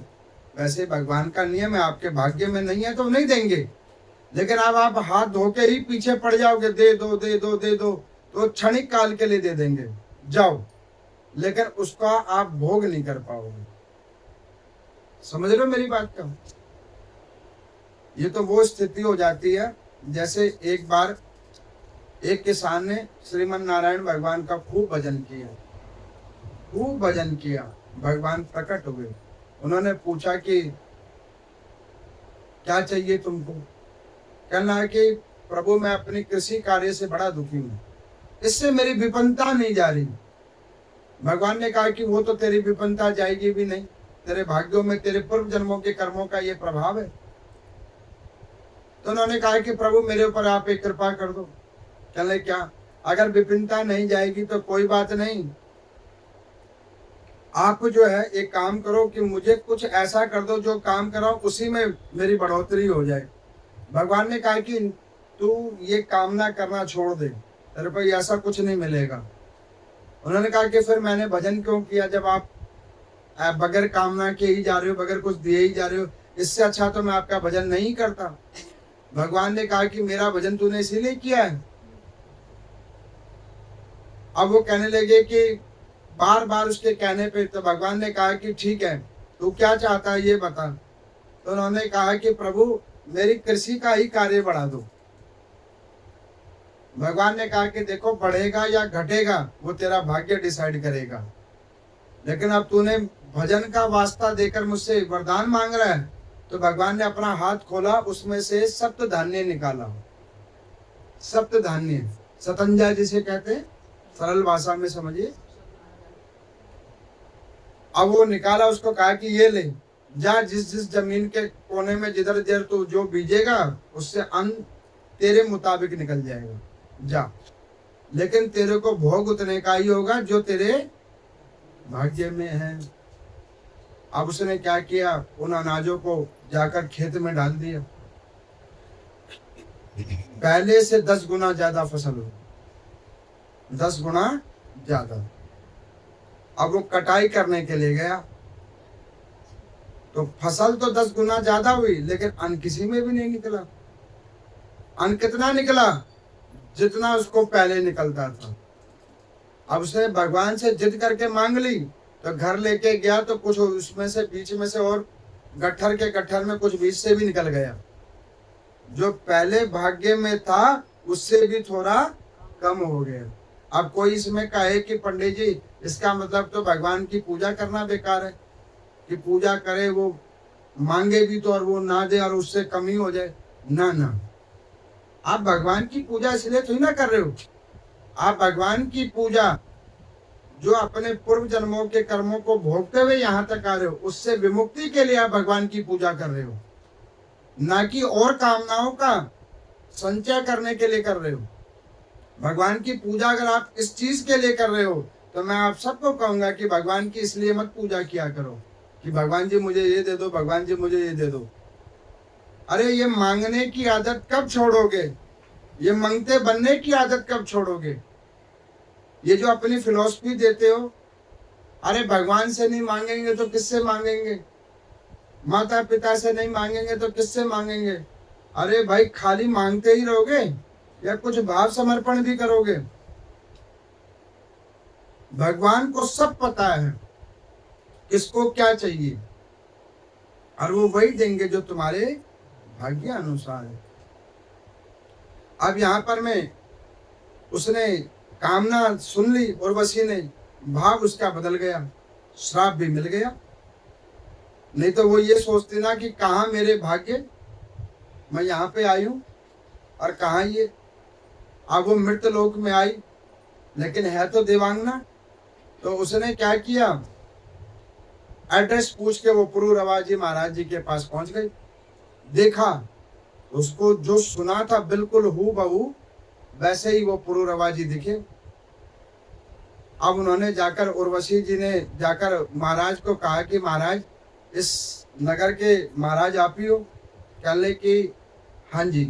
वैसे भगवान का नियम है, आपके भाग्य में नहीं है तो नहीं देंगे। लेकिन अब आप हाथ धो के ही पीछे पड़ जाओगे, दे दो दे दो दे दो, तो क्षणिक काल के लिए दे देंगे, जाओ, लेकिन उसका आप भोग नहीं कर पाओगे। समझ रहे हो मेरी बात का? ये तो वो स्थिति हो जाती है जैसे एक बार एक किसान ने श्रीमन नारायण भगवान का खूब भजन किया, खूब भजन किया, भगवान प्रकट हुए। उन्होंने पूछा कि क्या चाहिए तुमको? कहना है कि प्रभु मैं अपनी कृषि कार्य से बड़ा दुखी हूँ, इससे मेरी विपन्नता नहीं जा रही। भगवान ने कहा कि वो तो तेरी विपन्नता जाएगी भी नहीं, तेरे भाग्यों में तेरे पूर्व जन्मों के कर्मों का ये प्रभाव है। तो उन्होंने कहा कि प्रभु मेरे ऊपर आप एक कृपा कर दो। कहने क्या? अगर विपिनता नहीं जाएगी तो कोई बात नहीं, आप जो है एक काम करो कि मुझे कुछ ऐसा कर दो जो काम कराओ उसी में मेरी बढ़ोतरी हो जाए। भगवान ने कहा कि तू ये कामना करना छोड़ दे, तेरे को ऐसा कुछ नहीं मिलेगा। उन्होंने कहा कि फिर मैंने भजन क्यों किया जब आप बगैर कामना के ही जा रहे हो, बगैर कुछ दिए ही जा रहे हो? इससे अच्छा तो मैं आपका भजन नहीं करता। भगवान ने कहा कि मेरा भजन तूने इसीलिए किया है। अब वो कहने लगे कि बार बार उसके कहने पे तो भगवान ने कहा कि ठीक है, तू क्या चाहता है ये बता। तो उन्होंने कहा कि प्रभु मेरी कृषि का ही कार्य बढ़ा दो। भगवान ने कहा कि देखो बढ़ेगा या घटेगा वो तेरा भाग्य डिसाइड करेगा, लेकिन अब तूने भजन का वास्ता देकर मुझसे वरदान मांग रहा है। तो भगवान ने अपना हाथ खोला, उसमें से सप्त धान्य निकाला। सप्त धान्य सतंजा जिसे कहते हैं, सरल भाषा में समझिए। अब वो निकाला, उसको कहा कि ये ले जा, जिस जिस जमीन के कोने में जिधर जिधर तू जो बीजेगा उससे अन्न तेरे मुताबिक निकल जाएगा, जा। लेकिन तेरे को भोग उतने का ही होगा जो तेरे भाग्य में है। अब उसने क्या किया, उन अनाजों को जाकर खेत में डाल दिया। पहले से 10 गुना ज्यादा फसल हो, 10 गुना ज्यादा। अब वो कटाई करने के लिए गया तो फसल तो 10 गुना ज्यादा हुई, लेकिन अन्न किसी में भी नहीं निकला। अन्न कितना निकला, जितना उसको पहले निकलता था। अब उसने भगवान से जिद करके मांग ली, तो घर लेके गया तो कुछ उसमें से बीच में से और गट्ठर के गट्ठर में कुछ बीच से भी निकल गया। जो पहले भाग्य में था उससे भी थोड़ा कम हो गया। अब कोई इसमें कहे कि पंडित जी इसका मतलब तो भगवान की पूजा करना बेकार है, कि पूजा करे वो मांगे भी तो और वो ना दे और उससे कमी हो जाए। ना ना, आप भगवान की पूजा इसलिए थोड़ी ना कर रहे हो। आप भगवान की पूजा जो अपने पूर्व जन्मों के कर्मों को भोगते हुए यहाँ तक आ रहे हो, उससे विमुक्ति के लिए आप भगवान की पूजा कर रहे हो, ना कि और कामनाओं का संचय करने के लिए कर रहे हो। भगवान की पूजा अगर आप इस चीज के लिए कर रहे हो तो मैं आप सबको कहूंगा कि भगवान की इसलिए मत पूजा किया करो कि भगवान जी मुझे ये दे दो, भगवान जी मुझे ये दे दो। अरे ये मांगने की आदत कब छोड़ोगे, ये मांगते बनने की आदत कब छोड़ोगे। ये जो अपनी फिलॉसफी देते हो, अरे भगवान से नहीं मांगेंगे तो किससे मांगेंगे, माता पिता से नहीं मांगेंगे तो किससे मांगेंगे। अरे भाई खाली मांगते ही रहोगे या कुछ भाव समर्पण भी करोगे। भगवान को सब पता है किसको क्या चाहिए, और वो वही देंगे जो तुम्हारे भाग्य अनुसार है। अब यहाँ पर में उसने कामना सुन ली, उर्वशी ने, भाव उसका बदल गया, श्राप भी मिल गया। नहीं तो वो ये सोचती ना कि कहाँ मेरे भाग्य, मैं यहाँ पे आई हूँ और कहाँ ये। अब वो मृत लोक में आई, लेकिन है तो देवांगना। तो उसने क्या किया, एड्रेस पूछ के वो पुरूरवाजी महाराज जी के पास पहुंच गई। देखा उसको जो सुना था बिल्कुल हूबहू वैसे ही वो पुरूरवाजी दिखे। अब उन्होंने जाकर, उर्वशी जी ने जाकर महाराज को कहा कि महाराज इस नगर के महाराज आप ही हो। कहने कि हाँ जी।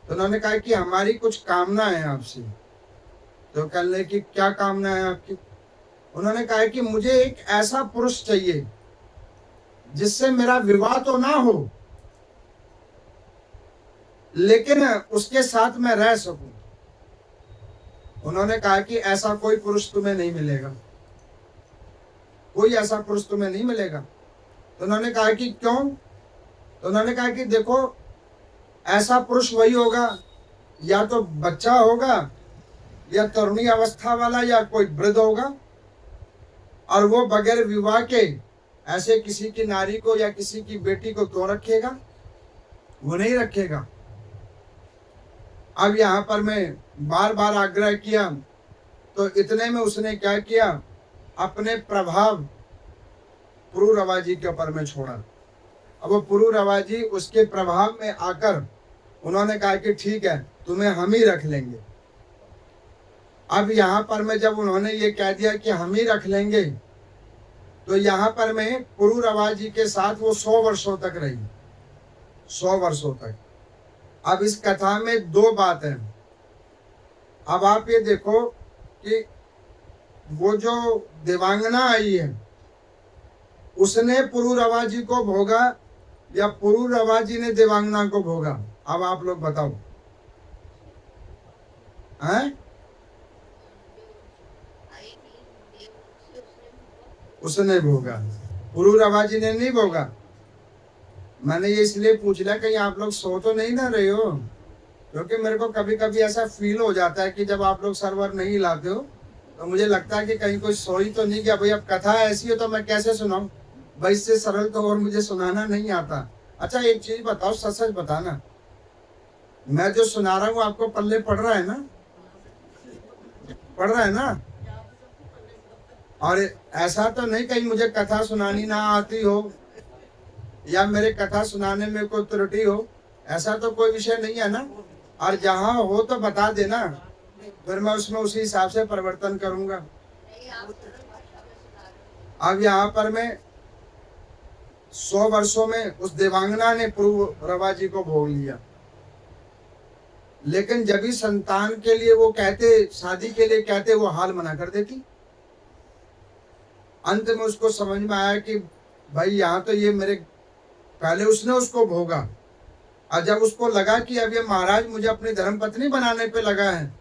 तो उन्होंने कहा कि हमारी कुछ कामना है आपसे। तो कहने की क्या कामना है आपकी। उन्होंने कहा कि मुझे एक ऐसा पुरुष चाहिए जिससे मेरा विवाह तो ना हो, लेकिन उसके साथ मैं रह सकूं। उन्होंने कहा कि ऐसा कोई पुरुष तुम्हें नहीं मिलेगा, कोई ऐसा पुरुष तुम्हें नहीं मिलेगा। तो उन्होंने कहा कि क्यों। तो उन्होंने कहा कि देखो ऐसा पुरुष वही होगा, या तो बच्चा होगा या तरुणी अवस्था वाला या कोई वृद्ध होगा, और वो बगैर विवाह के ऐसे किसी की नारी को या किसी की बेटी को क्यों रखेगा, वो नहीं रखेगा। अब यहाँ पर मैं बार बार आग्रह किया तो इतने में उसने क्या किया, अपने प्रभाव पुरूरवाजी के ऊपर में छोड़ा। अब वो पुरूरवाजी उसके प्रभाव में आकर उन्होंने कहा कि ठीक है तुम्हें हम ही रख लेंगे। अब यहाँ पर में जब उन्होंने ये कह दिया कि हम ही रख लेंगे, तो यहाँ पर में पुरूरवाजी के साथ वो 100 वर्षों तक रही, 100 वर्षों तक। अब इस कथा में 2 बात है। अब आप ये देखो कि वो जो देवांगना आई है उसने पुरूरवाजी को भोगा या पुरूरवा जी ने देवांगना को भोगा? अब आप लोग बताओ, हैं? उसने भोगा, पुरूरवा जी ने नहीं भोगा। मैंने ये इसलिए पूछ लिया कहीं आप लोग सो तो नहीं ना रहे हो, क्योंकि मेरे को कभी कभी ऐसा फील हो जाता है कि जब आप लोग सर्वर नहीं लाते हो तो मुझे लगता है कि कहीं कोई सोई तो नहीं गया। भाई अब कथा ऐसी हो तो मैं कैसे सुनाऊं भाई, इससे सरल तो और मुझे सुनाना नहीं आता। अच्छा एक चीज बताओ, सच सच बताना, मैं जो सुना रहा हूँ आपको पल्ले पड़ रहा है ना? पड़ रहा है ना? और ऐसा तो नहीं कहीं मुझे कथा सुनानी ना आती हो या मेरे कथा सुनाने में कोई त्रुटि हो, ऐसा तो कोई विषय नहीं है ना? और जहां हो तो बता देना, फिर मैं उसमें उसी हिसाब से परिवर्तन करूंगा। अब यहाँ पर मैं 100 वर्षों में उस देवांगना ने पुरूरवा जी को भोग लिया, लेकिन जब भी संतान के लिए वो कहते, शादी के लिए कहते, वो हाल मना कर देती। अंत में उसको समझ में आया कि भाई यहाँ तो ये मेरे, पहले उसने उसको भोगा और जब उसको लगा कि अब ये महाराज मुझे अपनी धर्मपत्नी बनाने पे लगा है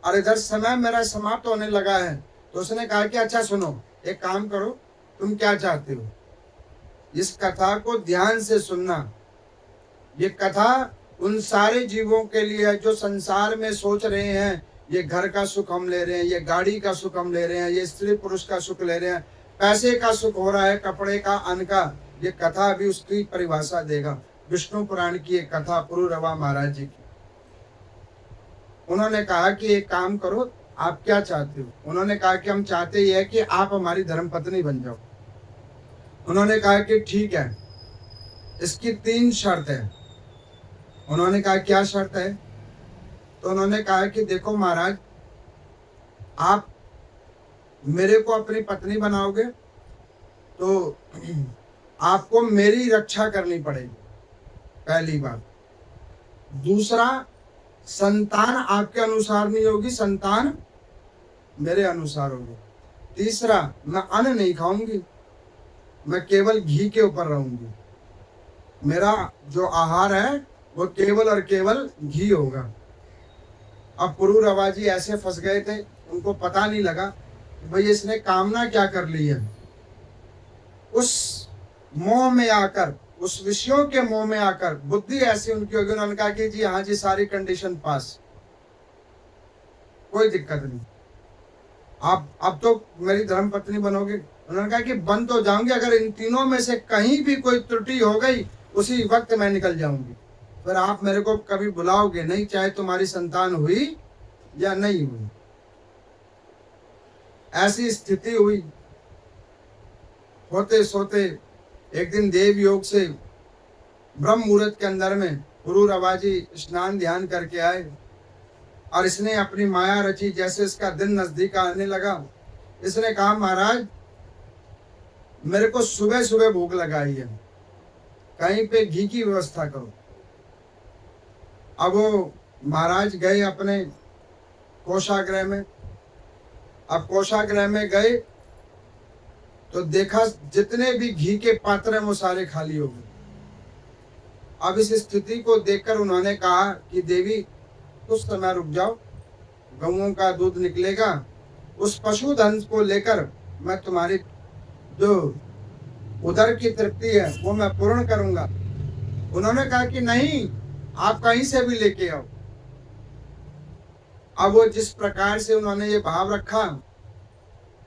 और इधर समय मेरा समाप्त होने लगा है, तो उसने कहा कि अच्छा सुनो, एक काम करो, तुम क्या चाहते हो? इस कथा को ध्यान से सुनना। ये कथा उन सारे जीवों के लिए है जो संसार में सोच रहे हैं ये घर का सुख हम ले रहे हैं, ये गाड़ी का सुख हम ले रहे हैं, ये स्त्री पुरुष का सुख ले रहे हैं, पैसे का सुख हो रहा है, कपड़े का, अन्न का। ये कथा भी उसकी परिभाषा देगा। विष्णु पुराण की एक कथा पुरूरवा महाराज जी की। उन्होंने कहा कि एक काम करो, आप क्या चाहते हो? उन्होंने कहा कि हम चाहते ही है कि आप हमारी धर्मपत्नी बन जाओ। उन्होंने कहा कि ठीक है, इसकी 3 शर्त है। उन्होंने कहा क्या शर्त है? तो उन्होंने कहा कि देखो महाराज, आप मेरे को अपनी पत्नी बनाओगे तो आपको मेरी रक्षा करनी पड़ेगी, पहली बात। दूसरा, संतान आपके अनुसार नहीं होगी, संतान मेरे अनुसार होगी। तीसरा, मैं अन्न नहीं खाऊंगी, मैं केवल घी के ऊपर रहूंगी। मेरा जो आहार है वो केवल और केवल घी होगा। अब पुरूरवा जी ऐसे फंस गए थे, उनको पता नहीं लगा भाई इसने कामना क्या कर ली है। उस मोह में आकर, उस विषयों के मोह में आकर बुद्धि ऐसी उनकी होगी, उन्होंने कहा कि जी हाँ जी, सारी कंडीशन पास, कोई दिक्कत नहीं, आप अब तो मेरी धर्मपत्नी बनोगे। उन्होंने कहा कि बन तो जाऊंगी, अगर इन तीनों में से कहीं भी कोई त्रुटि हो गई उसी वक्त मैं निकल जाऊंगी, फिर आप मेरे को कभी बुलाओगे नहीं, चाहे तुम्हारी संतान हुई या नहीं हुई। ऐसी स्थिति हुई। होते सोते एक दिन देव योग से ब्रह्म मुहूर्त के अंदर में पुरूरवा जी स्नान ध्यान करके आए और इसने अपनी माया रची। जैसे इसका दिन नजदीक आने लगा, इसने कहा महाराज मेरे को सुबह सुबह भूख लगाई है, कहीं पे घी की व्यवस्था करो। अब वो महाराज गए अपने कोषागृह में। अब कोषागृह में गए तो देखा जितने भी घी के पात्र हैं वो सारे खाली हो गए। अब इस स्थिति को देखकर उन्होंने कहा कि देवी कुछ समय रुक जाओ, गऊओं का दूध निकलेगा, उस पशुधन को लेकर मैं तुम्हारी जो उदर की तृप्ति है वो मैं पूर्ण करूंगा। उन्होंने कहा कि नहीं, आप कहीं से भी लेके आओ। अब वो जिस प्रकार से उन्होंने ये भाव रखा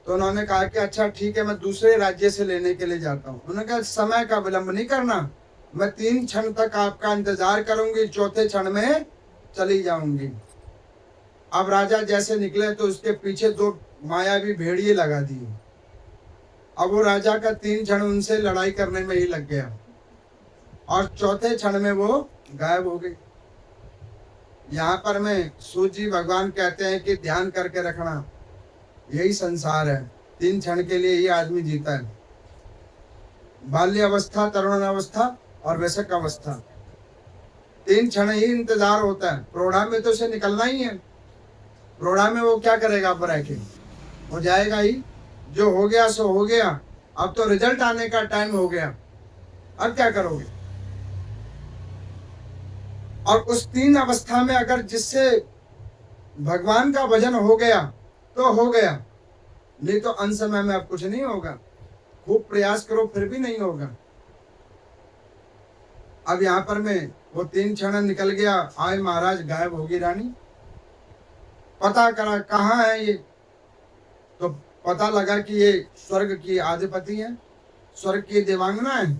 तो उन्होंने कहा कि अच्छा ठीक है, मैं दूसरे राज्य से लेने के लिए जाता हूँ। उन्होंने कहा समय का विलंब नहीं करना, मैं 3 क्षण तक आपका इंतजार करूंगी, चौथे क्षण में चली जाऊंगी। अब राजा जैसे निकले तो उसके पीछे 2 मायावी भेड़िए लगा दिए। अब वो राजा का 3 क्षण उनसे लड़ाई करने में ही लग गया और चौथे क्षण में वो गायब हो गई। यहाँ पर में सूर्य जी भगवान कहते हैं कि ध्यान करके रखना, यही संसार है, 3 क्षण के लिए ही आदमी जीता है। बाल्य अवस्था, तरुण अवस्था और वयस्क अवस्था, 3 क्षण ही इंतजार होता है। प्रौढ़ा में तो उसे निकलना ही है। प्रौढ़ा में वो क्या करेगा, अब रह के हो जाएगा ही, जो हो गया सो हो गया। अब तो रिजल्ट आने का टाइम हो गया, अब क्या करोगे? और उस 3 अवस्था में अगर जिससे भगवान का भजन हो गया तो हो गया, नहीं तो अंत समय में अब कुछ नहीं होगा। खूब प्रयास करो फिर भी नहीं होगा। अब यहाँ पर मैं वो 3 क्षण निकल गया, आए महाराज, गायब होगी रानी। पता करा कहाँ है ये, तो पता लगा कि ये स्वर्ग की आधिपति है, स्वर्ग की देवांगना है।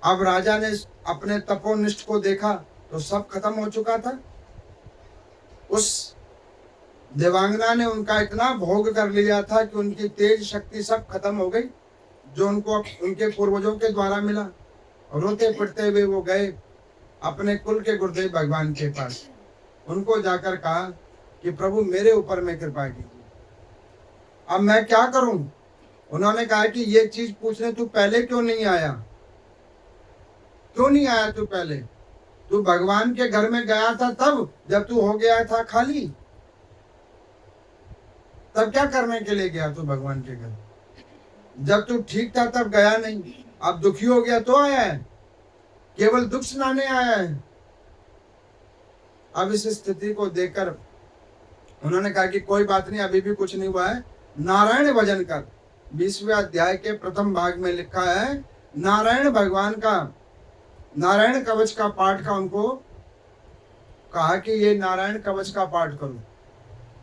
अब राजा ने अपने तपोनिष्ठ को देखा तो सब खत्म हो चुका था। उस देवांगना ने उनका इतना भोग कर लिया था कि उनकी तेज शक्ति सब खत्म हो गई, जो उनको उनके पूर्वजों के द्वारा मिला। रोते पिटते हुए वो गए अपने कुल के गुरुदेव भगवान के पास। उनको जाकर कहा कि प्रभु मेरे ऊपर में कृपा कीजिए, अब मैं क्या करूं। उन्होंने कहा कि ये चीज पूछने तू पहले क्यों नहीं आया, क्यों नहीं आया तू पहले? तू भगवान के घर में गया था तब, जब तू हो गया था खाली, तब क्या करने के लिए गया तू भगवान के घर? जब तू ठीक था तब गया नहीं, अब दुखी हो गया तो आया है, केवल दुख सुनाने आया है। अब इस स्थिति को देखकर उन्होंने कहा कि कोई बात नहीं, अभी भी कुछ नहीं हुआ है, नारायण भजन कर। 20वें अध्याय के प्रथम भाग में लिखा है, नारायण भगवान का नारायण कवच का पाठ का उनको कहा कि ये नारायण कवच का पाठ करो।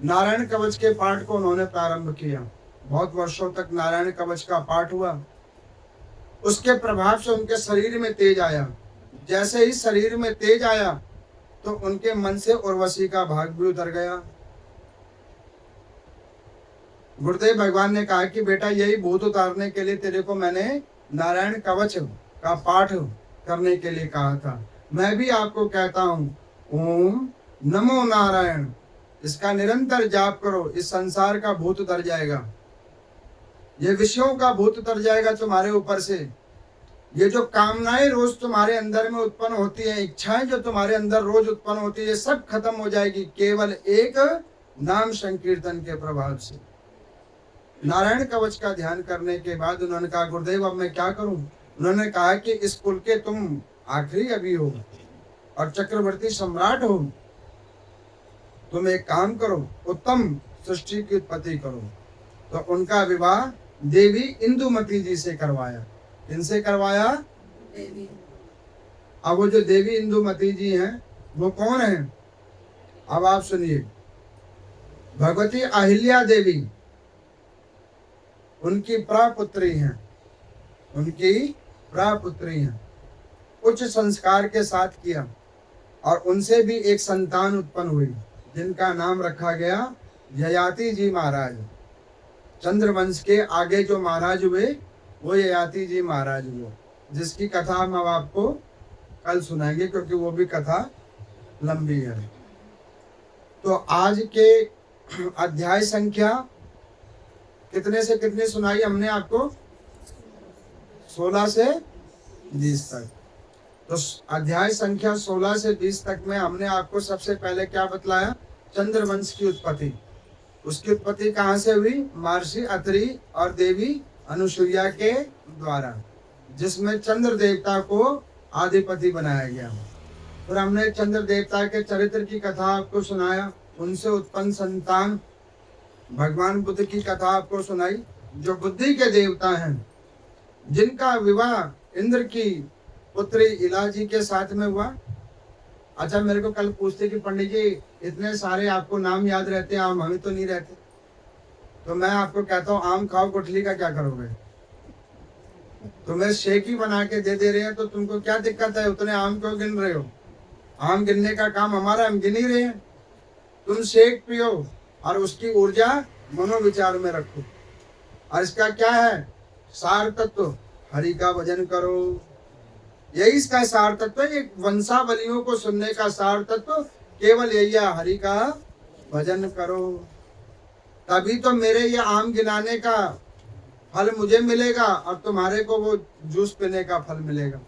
नारायण कवच के पाठ को उन्होंने प्रारंभ किया। बहुत वर्षों तक नारायण कवच का पाठ हुआ। उसके प्रभाव से उनके शरीर में तेज आया। जैसे ही शरीर में तेज आया तो उनके मन से उर्वशी का भाग भी उतर गया। गुरुदेव भगवान ने कहा कि बेटा यही भूत उतारने के लिए तेरे को मैंने नारायण कवच का पाठ करने के लिए कहा था। मैं भी आपको कहता हूं, ओम नमो नारायण, इसका निरंतर जाप करो, इस संसार का भूत उतर जाएगा, ये विषयों का भूत उतर जाएगा तुम्हारे ऊपर से। ये जो कामनाएं रोज तुम्हारे अंदर में उत्पन्न होती है, इच्छाएं जो तुम्हारे अंदर रोज उत्पन्न होती है, ये सब खत्म हो जाएगी केवल एक नाम संकीर्तन के प्रभाव से। नारायण कवच का ध्यान करने के बाद उन्होंने कहा, गुरुदेव अब मैं क्या करूं? उन्होंने कहा कि इस कुल के तुम आखिरी अभी हो और चक्रवर्ती सम्राट हो, तुम एक काम करो, उत्तम सृष्टि की उत्पत्ति करो। तो उनका विवाह देवी इंदुमती जी से करवाया। किनसे करवाया? देवी। अब वो जो देवी इंदुमती जी हैं वो कौन है? अब आप सुनिए, भगवती अहिल्या देवी उनकी प्रापुत्री हैं, उनकी प्रापुत्री हैं। उच्च संस्कार के साथ किया और उनसे भी एक संतान उत्पन्न हुई जिनका नाम रखा गया ययाति जी महाराज। चंद्रवंश के आगे जो महाराज हुए वो ययाति जी महाराज हुए, जिसकी कथा हम अब आपको कल सुनाएंगे क्योंकि वो भी कथा लंबी है। तो आज के अध्याय संख्या कितने से कितने सुनाई हमने आपको? 16 से 20 तक। तो अध्याय संख्या 16 से 20 तक में हमने आपको सबसे पहले क्या बतलाया? चंद्रवंश की उत्पत्ति। उसकी उत्पत्ति कहाँ से हुई? महर्षि अत्रि और देवी अनुसुईया के द्वारा, जिसमें चंद्र देवता को आधिपति बनाया गया। फिर हमने चंद्र देवता के चरित्र की कथा आपको सुनाया, उनसे उत्पन्न संतान भगवान बुद्ध की कथा आपको सुनाई, जो बुद्धि के देवता हैं, जिनका विवाह इंद्र की पुत्री इला जी के साथ में हुआ। अच्छा, मेरे को कल पूछते कि पंडित जी इतने सारे आपको नाम याद रहते हैं, आम हमें तो नहीं रहते। तो मैं आपको कहता हूँ, आम खाओ, गुठली का क्या करोगे? तुम्हें शेक ही बना के दे रहे हैं तो तुमको क्या दिक्कत है? उतने आम क्यों गिन रहे हो? आम गिनने का काम हमारा, हम गिन ही रहे हैं। तुम शेक पियो और उसकी ऊर्जा मनोविचार में रखो। और इसका क्या है सार तत्व? हरि का भजन करो, यही इसका सार तत्व है। ये वंशावलियों को सुनने का सार तत्व केवल यही है, हरि का भजन करो। तभी तो मेरे ये आम गिनाने का फल मुझे मिलेगा और तुम्हारे को वो जूस पीने का फल मिलेगा।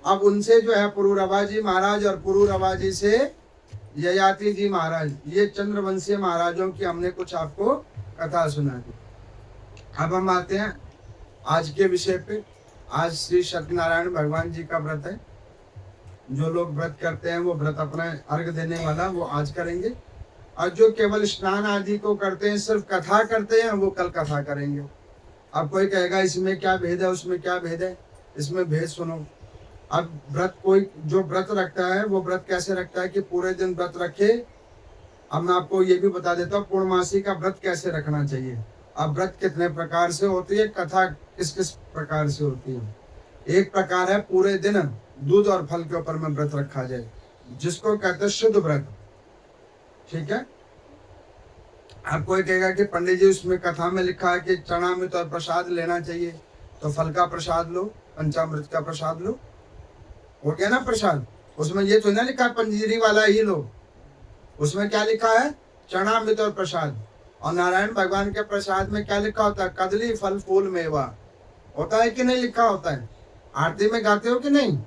अब उनसे जो है पुरूरवा जी महाराज और पुरूरवा जी से ययाति जी महाराज, ये चंद्रवंशीय महाराजों की हमने कुछ आपको कथा सुना दी। अब हम आते हैं आज के विषय पे। आज श्री सत्यनारायण भगवान जी का व्रत है जो लोग व्रत करते हैं वो व्रत अपना अर्घ देने वाला वो आज करेंगे, और जो केवल स्नान आदि को करते हैं, सिर्फ कथा करते हैं, वो कल कथा करेंगे। अब कोई कहेगा इसमें क्या भेद है, उसमें क्या भेद है, इसमें भेद सुनो। अब व्रत कोई जो व्रत रखता है वो व्रत कैसे रखता है कि पूरे दिन व्रत रखे। अब मैं आपको ये भी बता देता हूँ पूर्णमासी का व्रत कैसे रखना चाहिए। अब व्रत कितने प्रकार से होती है, कथा किस किस प्रकार से होती है। एक प्रकार है पूरे दिन दूध और फल के ऊपर में व्रत रखा जाए, जिसको कहते हैं शुद्ध व्रत। ठीक है। अब कोई कहेगा कि पंडित जी उसमें कथा में लिखा है कि चरणामृत और प्रसाद लेना चाहिए, तो फल का प्रसाद लो, पंचामृत का प्रसाद लो, हो गया ना प्रसाद। उसमें ये तो ना लिखा पंजीरी वाला ही लो, उसमें क्या लिखा है, चरणामृत और प्रसाद। और नारायण भगवान के प्रसाद में क्या लिखा होता है, कदली फल फूल मेवा, होता है कि नहीं लिखा होता है। आरती में गाते हो कि नहीं,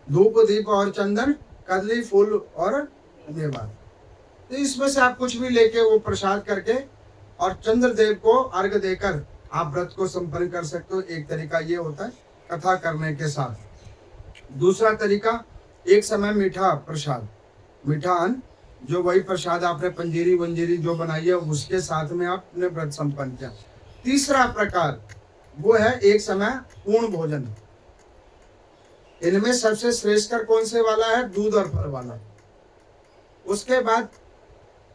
धूप दीप और चंदन कदली फूल और मेवा। तो इसमें से आप कुछ भी लेके वो प्रसाद करके और चंद्रदेव को अर्घ देकर आप व्रत को संपन्न कर सकते हो। एक तरीका ये होता है कथा करने के साथ। दूसरा तरीका, एक समय मीठा प्रसाद, मीठा अन्न, जो वही प्रसाद आपने पंजीरी वंजीरी जो बनाई है उसके साथ में आपने व्रत संपन्न किया। तीसरा प्रकार वो है एक समय पूर्ण भोजन। इनमें सबसे श्रेष्ठ कौन से वाला है, दूध और फल वाला। उसके बाद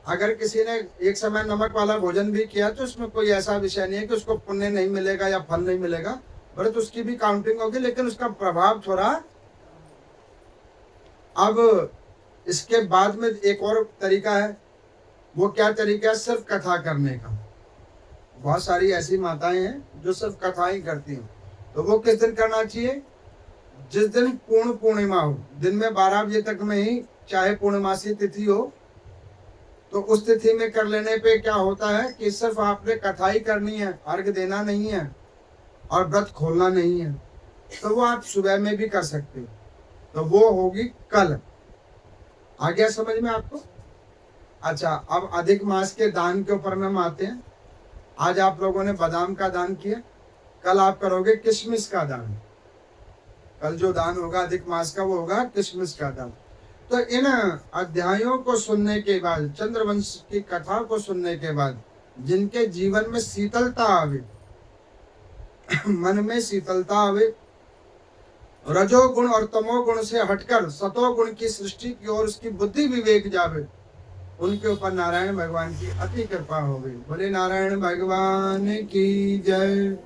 अगर किसी ने एक समय नमक वाला भोजन भी किया तो उसमें कोई ऐसा विषय नहीं है कि उसको पुण्य नहीं मिलेगा या फल नहीं मिलेगा, व्रत उसकी भी काउंटिंग होगी, लेकिन उसका प्रभाव थोड़ा। अब इसके बाद में एक और तरीका है, वो क्या तरीका है, सिर्फ कथा करने का। बहुत सारी ऐसी माताएं हैं जो सिर्फ कथा ही करती हैं, तो वो किस दिन करना चाहिए, जिस दिन पूर्ण पूर्णिमा हो, दिन में 12 बजे तक में ही, चाहे पूर्णमासी तिथि हो, तो उस तिथि में कर लेने पे क्या होता है कि सिर्फ आपने कथा ही करनी है, अर्घ देना नहीं है और व्रत खोलना नहीं है, तो वो आप सुबह में भी कर सकते हो। तो वो होगी कल। आ गया समझ में आपको। अच्छा, अब अधिक मास के दान के ऊपर में हम आते हैं। आज आप लोगों ने बादाम का दान किया, कल आप करोगे किशमिश का दान। कल जो दान होगा अधिक मास का वो होगा किशमिश का दान। तो इन अध्यायों को सुनने के बाद, चंद्रवंश की कथा को सुनने के बाद, जिनके जीवन में शीतलता आवे, मन में शीतलता आवे, रजोगुण और तमोगुण से हटकर सतोगुण की सृष्टि की ओर उसकी बुद्धि विवेक जावे, उनके ऊपर नारायण भगवान की अति कृपा हो गई। बोले नारायण भगवान की जय।